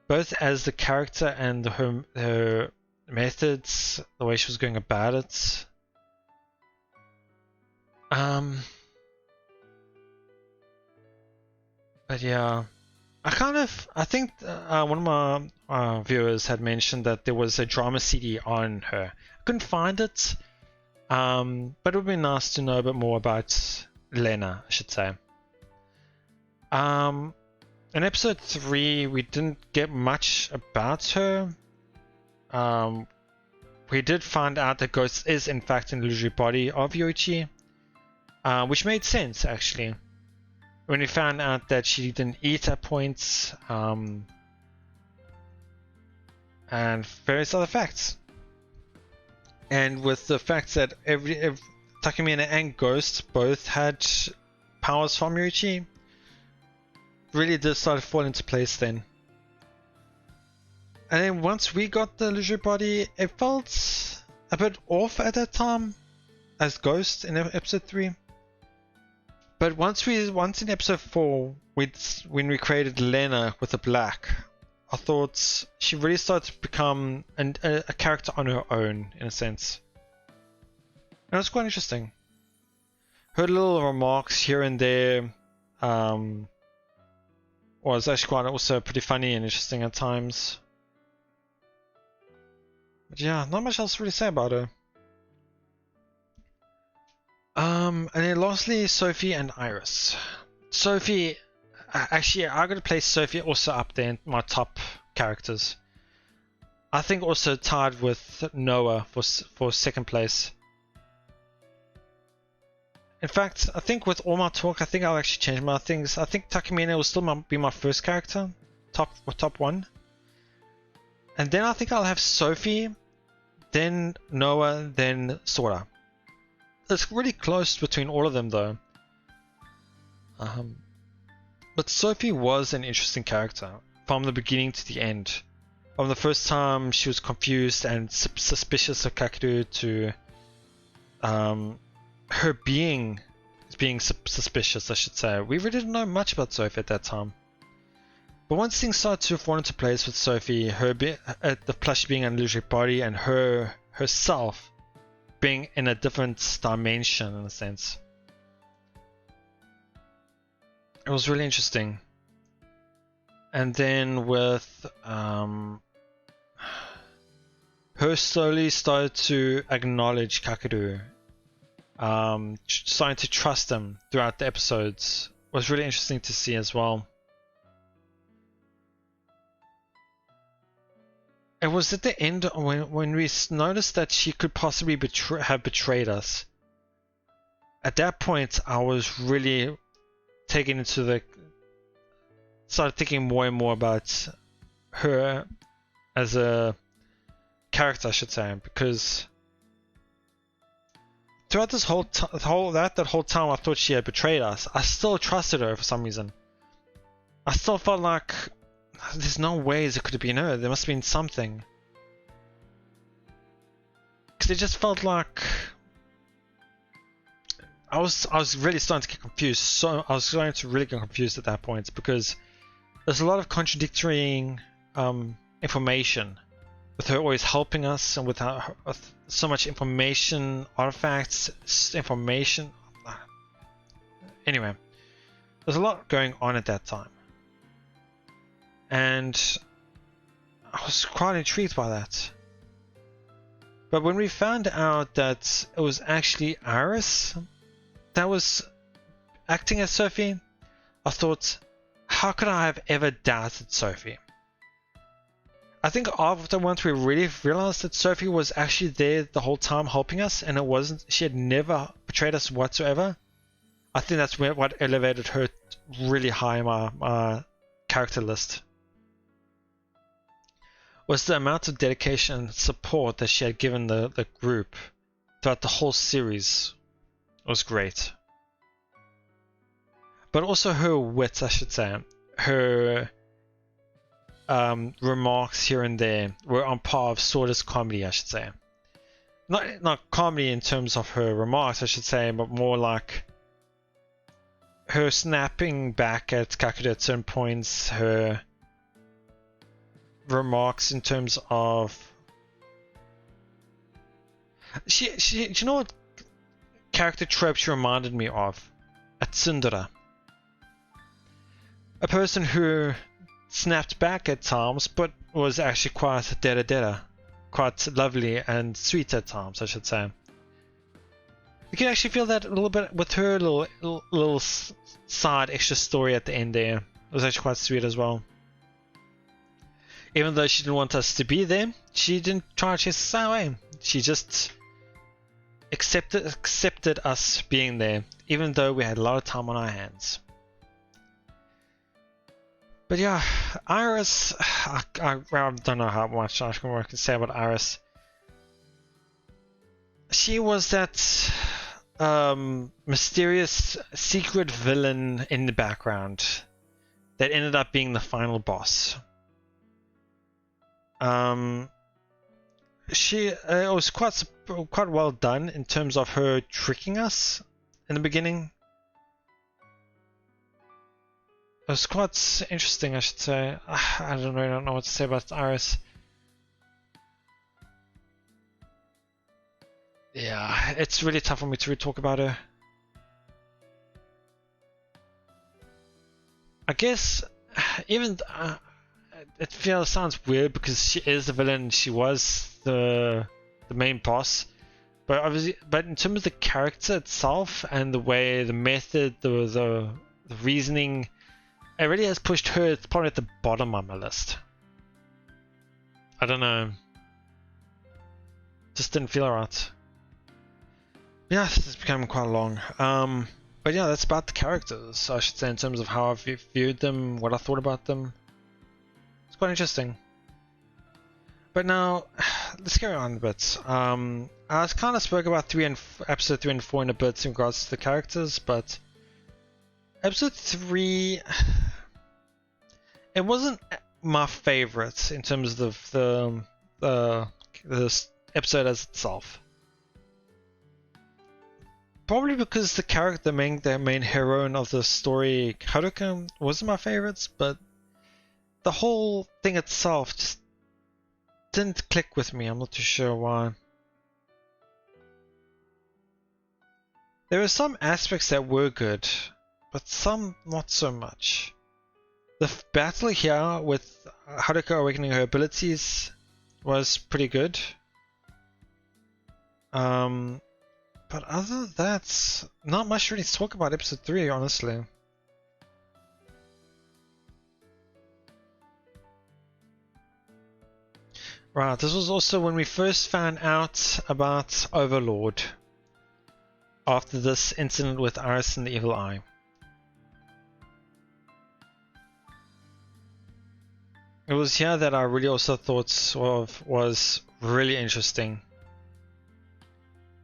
Both as the character and her methods, the way she was going about it. But yeah, I think one of my viewers had mentioned that there was a drama CD on her. I couldn't find it, but it would be nice to know a bit more about Lena, I should say. In episode 3, we didn't get much about her. We did find out that Ghost is in fact an illusory body of Yoichi, which made sense actually. When we found out that she didn't eat at points, and various other facts. And with the fact that Takamine and Ghost both had powers from Yoichi, really did start to fall into place then. And then once we got the illusory body, it felt a bit off at that time as Ghost in episode 3. But once in episode 4, when we created Lena with the black, I thought she really started to become a character on her own, in a sense. And it was quite interesting. Her little remarks here and there was actually quite also pretty funny and interesting at times. But yeah, not much else to really say about her. And then lastly, Sophie and Iris. Sophie, actually, I'm going to place Sophie also up there in my top characters. I think also tied with Noah for second place. In fact, I think with all my talk, I think I'll actually change my things. I think Takamine will still be my first character, top one. And then I think I'll have Sophie, then Noah, then Sora. It's really close between all of them though. But Sophie was an interesting character from the beginning to the end. From the first time she was confused and suspicious of Kakeru to her being suspicious, I should say. We really didn't know much about Sophie at that time. But once things started to fall into place with Sophie, the plush being an illusory body and herself being in a different dimension in a sense. It was really interesting. And then with her slowly started to acknowledge Kakeru, starting to trust him throughout the episodes was really interesting to see as well. It was at the end when we noticed that she could possibly have betrayed us. At that point, I was really taken into started thinking more and more about her as a character, I should say, because throughout this whole time I thought she had betrayed us. I still trusted her for some reason. I still felt like there's no ways it could have been her. There must have been something. Because it just felt like I was really starting to get confused. So I was starting to really get confused at that point because there's a lot of contradictory information with her always helping us and with so much information, artifacts, information. Anyway, there's a lot going on at that time. And I was quite intrigued by that. But when we found out that it was actually Iris that was acting as Sophie, I thought, how could I have ever doubted Sophie? I think after once we really realized that Sophie was actually there the whole time helping us, and she had never betrayed us whatsoever. I think that's what elevated her really high in my character list. Was the amount of dedication and support that she had given the group throughout the whole series was great. But also her wit, I should say. Her remarks here and there were on par of Sorda's comedy, I should say. Not comedy in terms of her remarks, I should say, but more like her snapping back at Kakuta at certain points, her remarks in terms of do you know what character trope she reminded me of? A tsundere. A person who snapped back at times, but was actually quite dera, quite lovely and sweet at times, I should say. You can actually feel that a little bit with her little side extra story at the end there. It was actually quite sweet as well. Even though she didn't want us to be there, she didn't try to chase us away. She just accepted us being there, even though we had a lot of time on our hands. But yeah, Iris, I don't know how much I can say about Iris. She was that mysterious secret villain in the background that ended up being the final boss. It was quite well done in terms of her tricking us in the beginning. It was quite interesting, I should say. I don't know what to say about Iris. Yeah, it's really tough for me to talk about her. I guess even it sounds weird because she is the villain. She was the main boss, but obviously, in terms of the character itself and the way, the method, the reasoning, it really has pushed her. It's probably at the bottom of my list. I don't know. Just didn't feel right. Yeah, it's becoming quite long. But yeah, that's about the characters, I should say, in terms of how I've viewed them, what I thought about them. It's quite interesting. But now, let's carry on a bit. I kind of spoke about episode 3 and 4 in a bit in regards to the characters, but episode 3, it wasn't my favorite in terms of the episode as itself. Probably because the main heroine of the story, Haruka, wasn't my favorites, but the whole thing itself just didn't click with me. I'm not too sure why. There were some aspects that were good, but some not so much. The battle here with Haruka awakening her abilities was pretty good. But other than that, not much really to talk about episode 3, honestly. Right, this was also when we first found out about Overlord. After this incident with Iris and the Evil Eye. It was here that I really also thought was really interesting.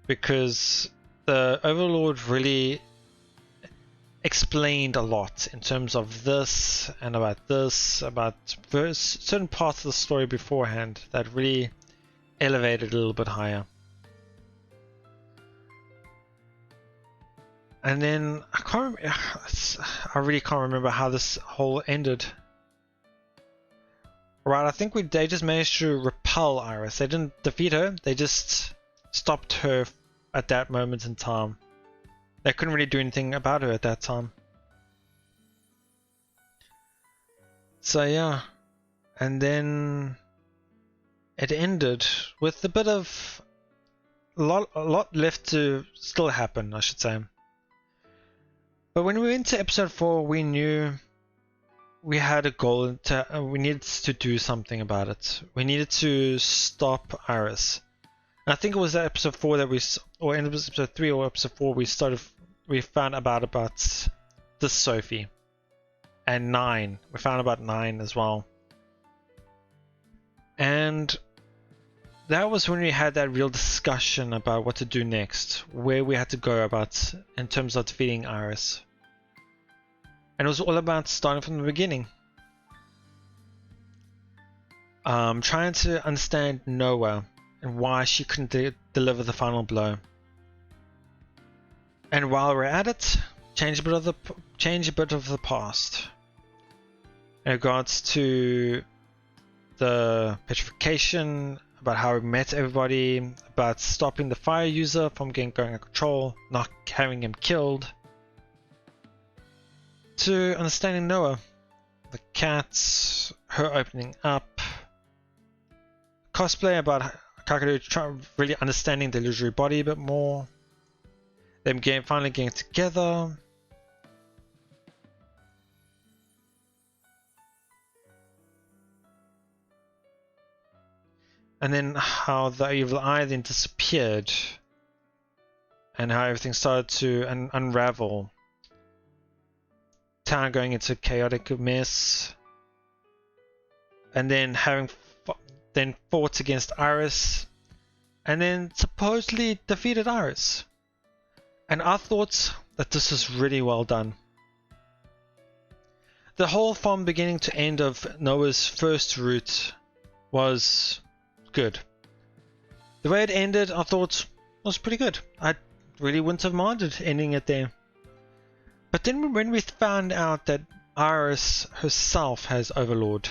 Because the Overlord really explained a lot in terms of this and about certain parts of the story beforehand that really elevated a little bit higher. And then I really can't remember how this whole ended. Right, I think they just managed to repel Iris. They didn't defeat her, they just stopped her at that moment in time. They couldn't really do anything about her at that time. So yeah, and then it ended with a bit of a lot left to still happen, I should say. But when we went to episode 4, we knew we had a goal to, we needed to do something about it. We needed to stop Iris. And I think it was that episode 4 that we, or in episode 3 or episode 4, we found about this Sophie. And 9. We found about 9 as well. And that was when we had that real discussion about what to do next, where we had to go about in terms of defeating Iris. And it was all about starting from the beginning. Trying to understand Noah and why she couldn't deliver the final blow. And while we're at it, change a bit of the past. In regards to the petrification, about how we met everybody, about stopping the fire user from going out of control, not having him killed, to understanding Noah, the cats, her opening up, cosplay about Kakaru really understanding the illusory body a bit more, them finally getting together. And then how the evil eye then disappeared, and how everything started to unravel. Town going into chaotic mess, and then having fought against Iris, and then supposedly defeated Iris. And I thought that this was really well done. The whole from beginning to end of Noah's first route was good. The way it ended, I thought was pretty good. I really wouldn't have minded ending it there. But then when we found out that Iris herself has Overlord,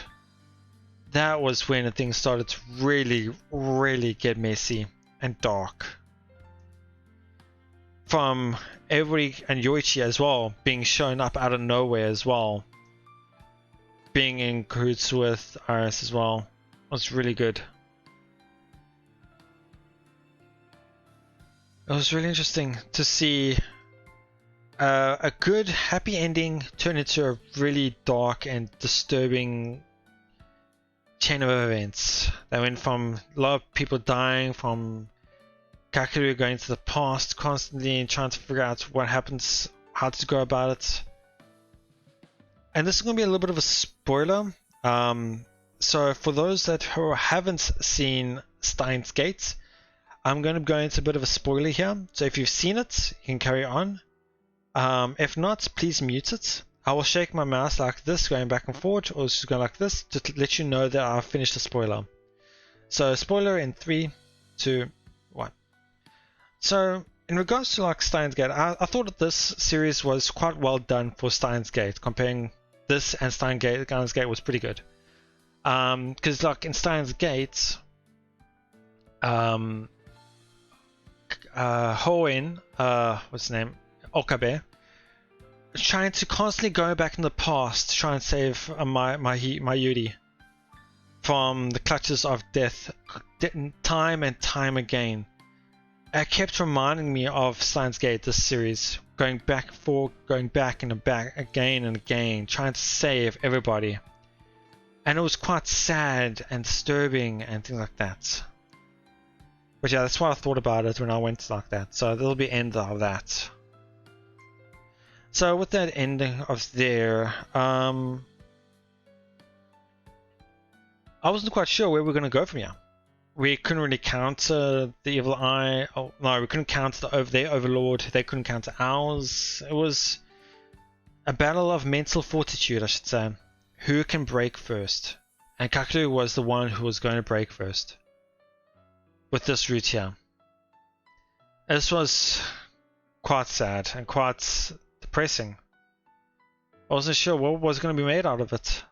that was when things started to really get messy and dark. From everybody, and Yoichi as well, being shown up out of nowhere as well, being in cahoots with Iris as well, was really good. It was really interesting to see a good, happy ending turn into a really dark and disturbing chain of events. They went from a lot of people dying, from Kakaru going to the past constantly and trying to figure out what happens, how to go about it. And this is going to be a little bit of a spoiler. So for those who haven't seen Steins Gate, I'm going to go into a bit of a spoiler here. So if you've seen it, you can carry on. If not, please mute it. I will shake my mouse like this, going back and forth, or just go like this, to let you know that I've finished the spoiler. So spoiler in 3, 2, 1. So in regards to like Steins Gate, I thought that this series was quite well done for Steins Gate. Comparing this and Steins Gate was pretty good. Because like in Steins Gate, Hoenn, what's his name, Okabe, trying to constantly go back in the past to try and save Mayuri from the clutches of death, time and time again. It kept reminding me of Steins Gate, this series, going back and back again and again, trying to save everybody. And it was quite sad and disturbing and things like that. But yeah, that's what I thought about it when I went like that. So there'll be end of that. So with that ending of there, I wasn't quite sure where we were going to go from here. We couldn't really counter the evil eye. Oh, no, we couldn't counter their overlord. They couldn't counter ours. It was a battle of mental fortitude, I should say. Who can break first? And Kakaru was the one who was going to break first with this route here. This was quite sad and quite depressing. I wasn't sure what was going to be made out of it.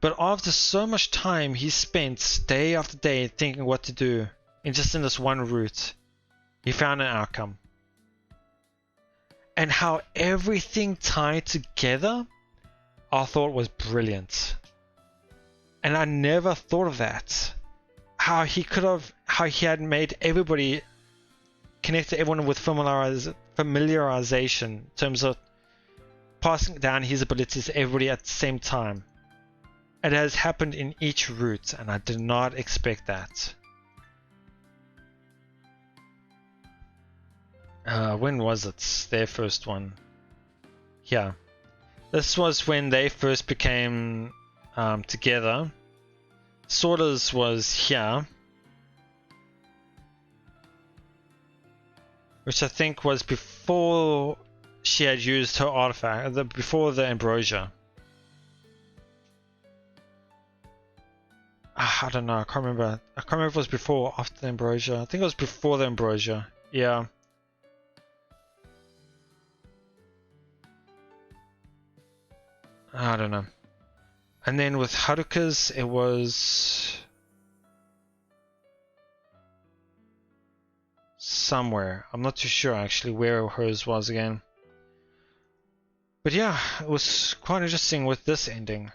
But after so much time he spent day after day thinking what to do, and just in this one route, he found an outcome. And how everything tied together, I thought was brilliant. And I never thought of that. How he had made everybody, connected everyone with familiarization in terms of passing down his abilities to everybody at the same time. It has happened in each route, and I did not expect that. When was it? Their first one. Yeah. This was when they first became together. Sora's was here. Which I think was before she had used her artifact, before the ambrosia. I don't know, I can't remember. I can't remember if it was before or after the ambrosia. I think it was before the ambrosia. Yeah. I don't know. And then with Haruka's, it was somewhere. I'm not too sure actually where hers was again. But yeah, it was quite interesting with this ending.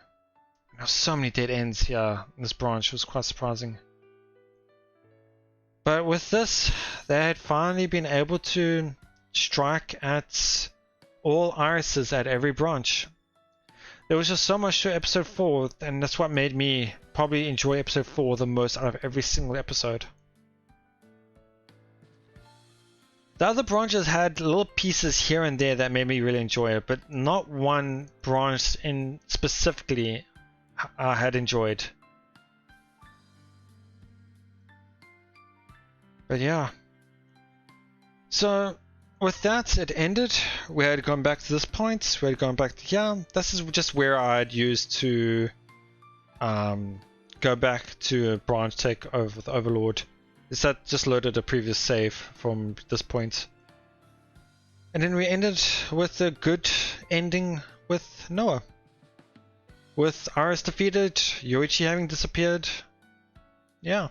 There were so many dead ends here in this branch. It was quite surprising. But with this, they had finally been able to strike at all irises at every branch. There was just so much to episode 4, and that's what made me probably enjoy episode 4 the most out of every single episode. The other branches had little pieces here and there that made me really enjoy it, but not one branch in specifically I had enjoyed. But yeah. So with that, it ended. We had gone back to this point. We had gone back to here. This is just where I'd used to go back to a branch takeover with Overlord. Is that just loaded a previous save from this point. And then we ended with a good ending with Noah. With Aris defeated, Yoichi having disappeared. Yeah.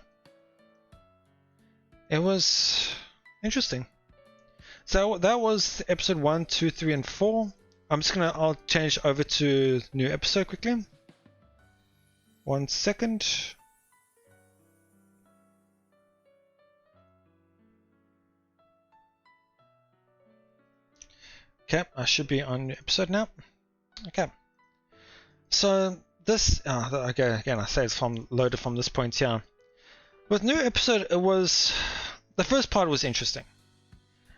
It was interesting. So that was episode 1, 2, 3, and 4. I'll change over to new episode quickly. 1 second. Okay, I should be on new episode now. Okay. So this, okay, again I say it's loaded from this point here. With new episode, it was, the first part was interesting.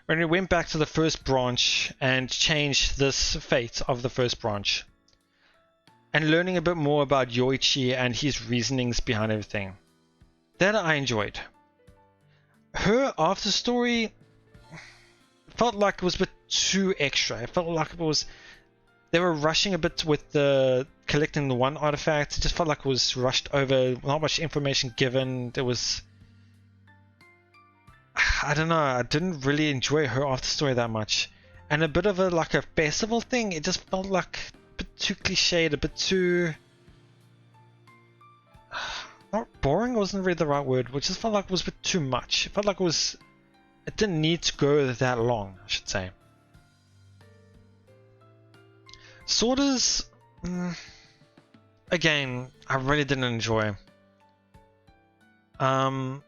When we went back to the first branch and changed this fate of the first branch. And learning a bit more about Yoichi and his reasonings behind everything. That I enjoyed. Her after story felt like it was a bit too extra. It felt like they were rushing a bit with the collecting the one artifact. It just felt like it was rushed over, not much information given. There was, I don't know, I didn't really enjoy her after story that much. And a bit of a festival thing, it just felt like a bit too cliched, a bit too, not boring wasn't really the right word, which just felt like it was a bit too much. It felt like it didn't need to go that long, I should say. Sorters, again, I really didn't enjoy. The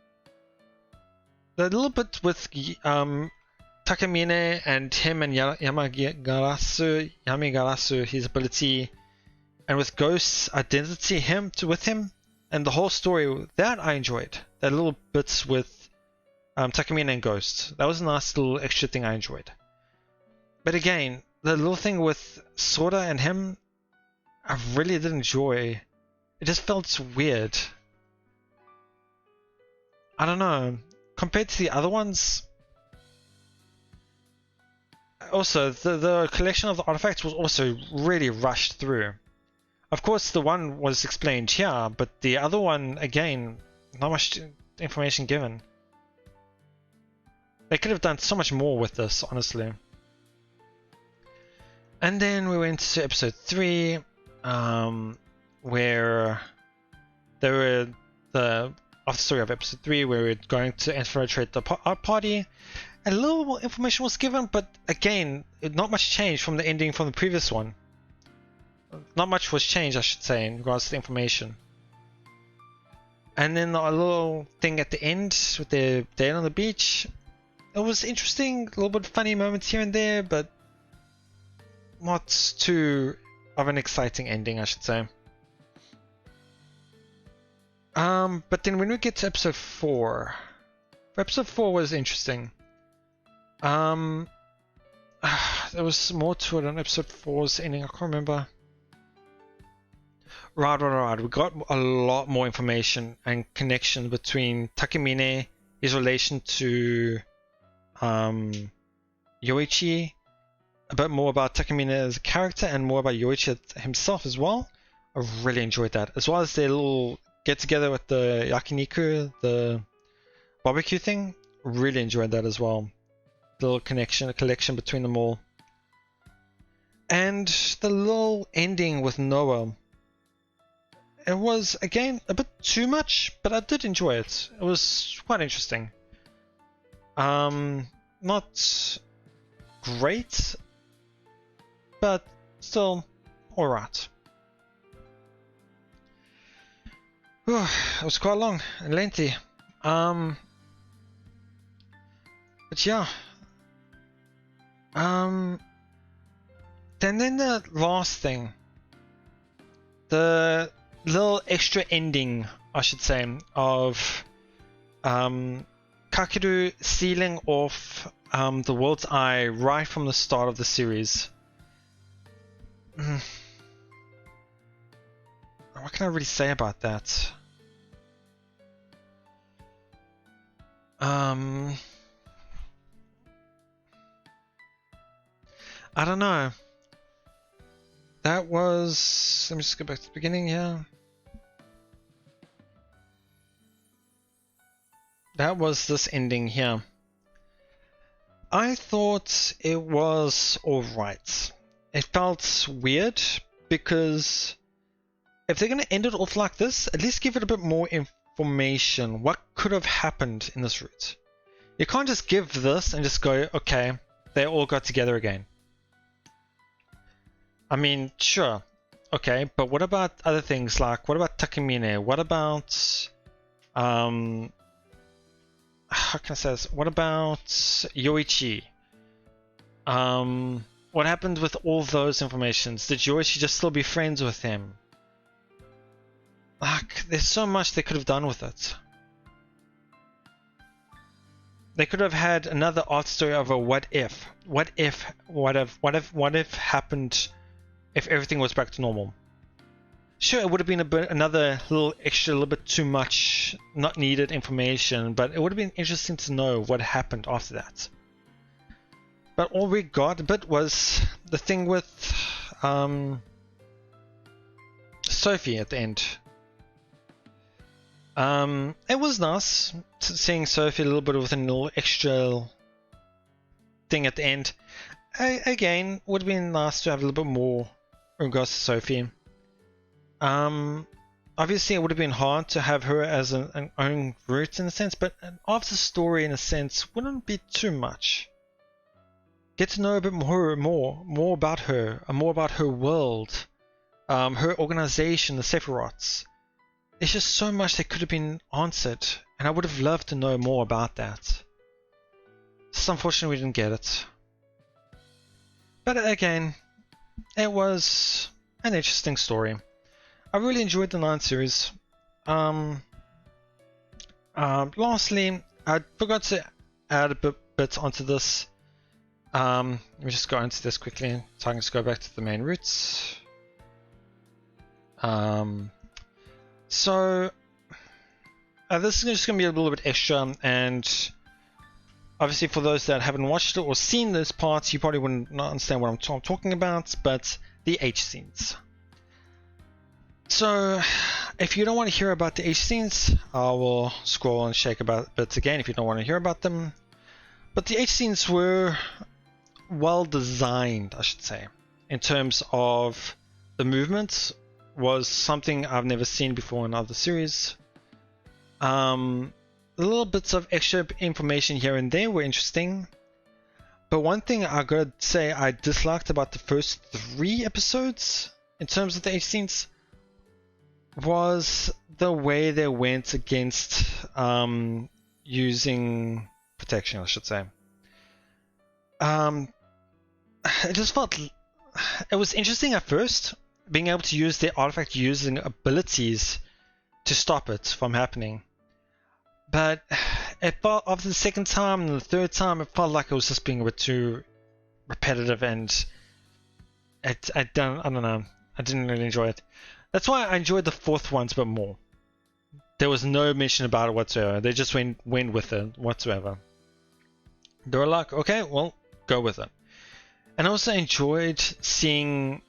little bit with Takamine and him and Yamagarasu, his ability, and with Ghost's identity with him, and the whole story, that I enjoyed. That little bits with Takamine and Ghost. That was a nice little extra thing I enjoyed. But again, the little thing with Sora and him, I really didn't enjoy. It just felt weird. I don't know. Compared to the other ones, also the collection of the artifacts was also really rushed through. Of course, the one was explained here, but the other one, again, not much information given. They could have done so much more with this, honestly. And then we went to episode 3, where there were the after story of episode 3, where we're going to infiltrate the party. And a little more information was given, but again, not much changed from the ending from the previous one. Not much was changed, I should say, in regards to the information. And then a little thing at the end with the day on the beach. It was interesting, a little bit funny moments here and there, but not too of an exciting ending, I should say. But then when we get to episode 4, episode 4 was interesting. There was more to it on episode 4's ending. I can't remember. Right. We got a lot more information and connection between Takamine, his relation to Yoichi, a bit more about Takamine as a character and more about Yoichi himself as well. I really enjoyed that, as well as their little get together with the yakiniku, the barbecue thing. Really enjoyed that as well. The little connection, a collection between them all. And the little ending with Noah. It was, again, a bit too much, but I did enjoy it. It was quite interesting. Not great, but still alright. It was quite long and lengthy. But yeah. Then the last thing. The little extra ending, I should say, of Kakeru sealing off the world's eye right from the start of the series. What can I really say about that? I don't know. That was... Let me just go back to the beginning here. That was this ending here. I thought it was alright. It felt weird because if they're going to end it off like this, at least give it a bit more information. What could have happened in this route? You can't just give this and just go, okay, they all got together again. I mean, sure, okay, but what about other things like, what about Takamine? What about, how can I say this? What about Yoichi? What happened with all those informations? Did Yoichi just still be friends with him? Like, there's so much they could have done with it. They could have had another art story of a what if. What if happened if everything was back to normal? Sure, it would have been another little extra, little bit too much, not needed information, but it would have been interesting to know what happened after that. But all we got a bit was the thing with Sophie at the end. It was nice seeing Sophie a little bit with a little extra thing at the end. Again, would have been nice to have a little bit more in regards to Sophie. Obviously, it would have been hard to have her as an own route in a sense, but an after story in a sense wouldn't be too much. Get to know a bit more about her, more about her world, her organization, the Sephiroths. There's just so much that could have been answered, and I would have loved to know more about that. Just unfortunately, we didn't get it. But again, it was an interesting story. I really enjoyed the 9 series. Lastly, I forgot to add a bit onto this. Let me just go into this quickly, so I can just go back to the main routes. So this is just going to be a little bit extra, and obviously for those that haven't watched it or seen this part, you probably wouldn't not understand what I'm talking about, but the H scenes. So if you don't want to hear about the H scenes, I will scroll and shake about it again if you don't want to hear about them. But the H scenes were well designed, I should say, in terms of the movement. Was something I've never seen before in other series. Little bits of extra information here and there were interesting, but one thing I gotta say I disliked about the first 3 episodes in terms of the H scenes was the way they went against using protection, I should say. It just felt it was interesting at first, being able to use the artifact using abilities to stop it from happening. But it felt, after the second time and the third time, it felt like it was just being a bit too repetitive, and I don't know. I didn't really enjoy it. That's why I enjoyed the fourth ones a bit more. There was no mention about it whatsoever. They just went with it whatsoever. They were like, okay, well, go with it. And I also enjoyed seeing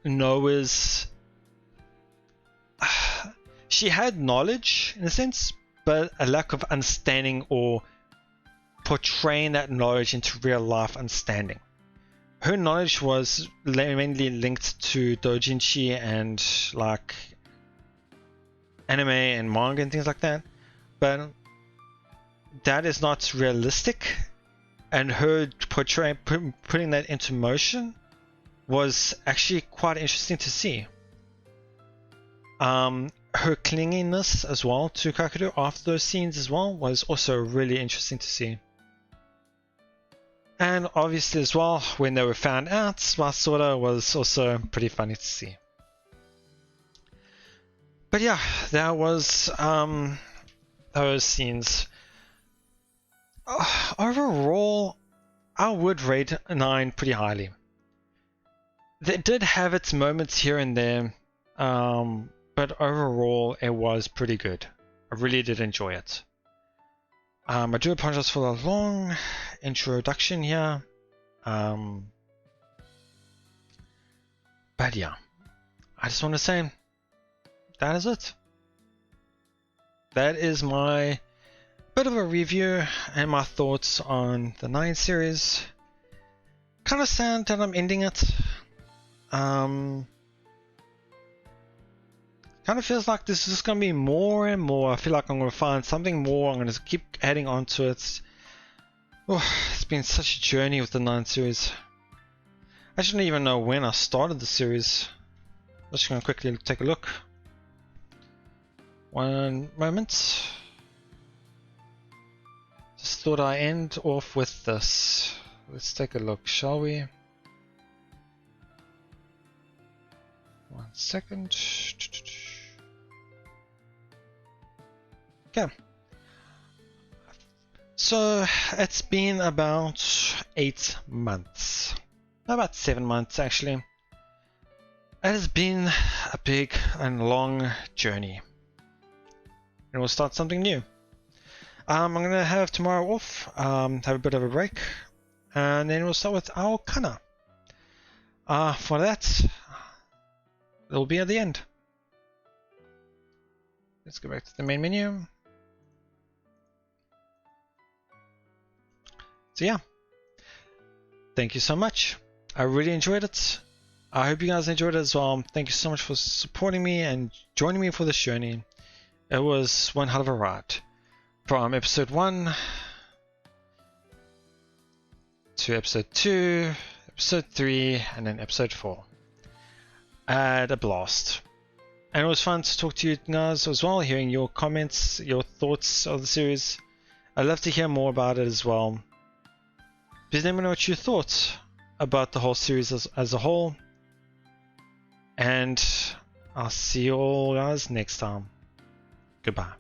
Noah's... She had knowledge, in a sense, but a lack of understanding or portraying that knowledge into real life understanding. Her knowledge was mainly linked to doujinshi and like anime and manga and things like that, but that is not realistic, and her putting that into motion was actually quite interesting to see. Her clinginess as well to Kakeru after those scenes as well was also really interesting to see. And obviously as well, when they were found out by Sora was also pretty funny to see. But yeah, that was those scenes. Overall, I would rate 9 pretty highly. It did have its moments here and there, but overall it was pretty good. I really did enjoy it. I do apologize for the long introduction here. But yeah, I just want to say that is it. That is my bit of a review and my thoughts on the 9 series. Kind of sad that I'm ending it. Kind of feels like this is going to be more and more. I feel like I'm going to find something more. I'm going to keep adding on to it. Oh, it's been such a journey with the 9 series. I shouldn't even know when I started the series. I'm just going to quickly take a look. One moment. Just thought I'd end off with this. Let's take a look, shall we? One second. Okay. So it's been about 8 months. About 7 months actually. It has been a big and long journey. And we'll start something new. I'm gonna have tomorrow off, have a bit of a break, and then we'll start with our Kana. For that, it'll be at the end. Let's go back to the main menu. So yeah, thank you so much. I really enjoyed it. I hope you guys enjoyed it as well. Thank you so much for supporting me and joining me for this journey. It was one hell of a ride. From episode 1 to episode 2, episode 3, and then episode 4. I had a blast. And it was fun to talk to you guys as well, hearing your comments, your thoughts of the series. I'd love to hear more about it as well. Please let me know what you thought about the whole series as a whole. And I'll see you all guys next time. Goodbye.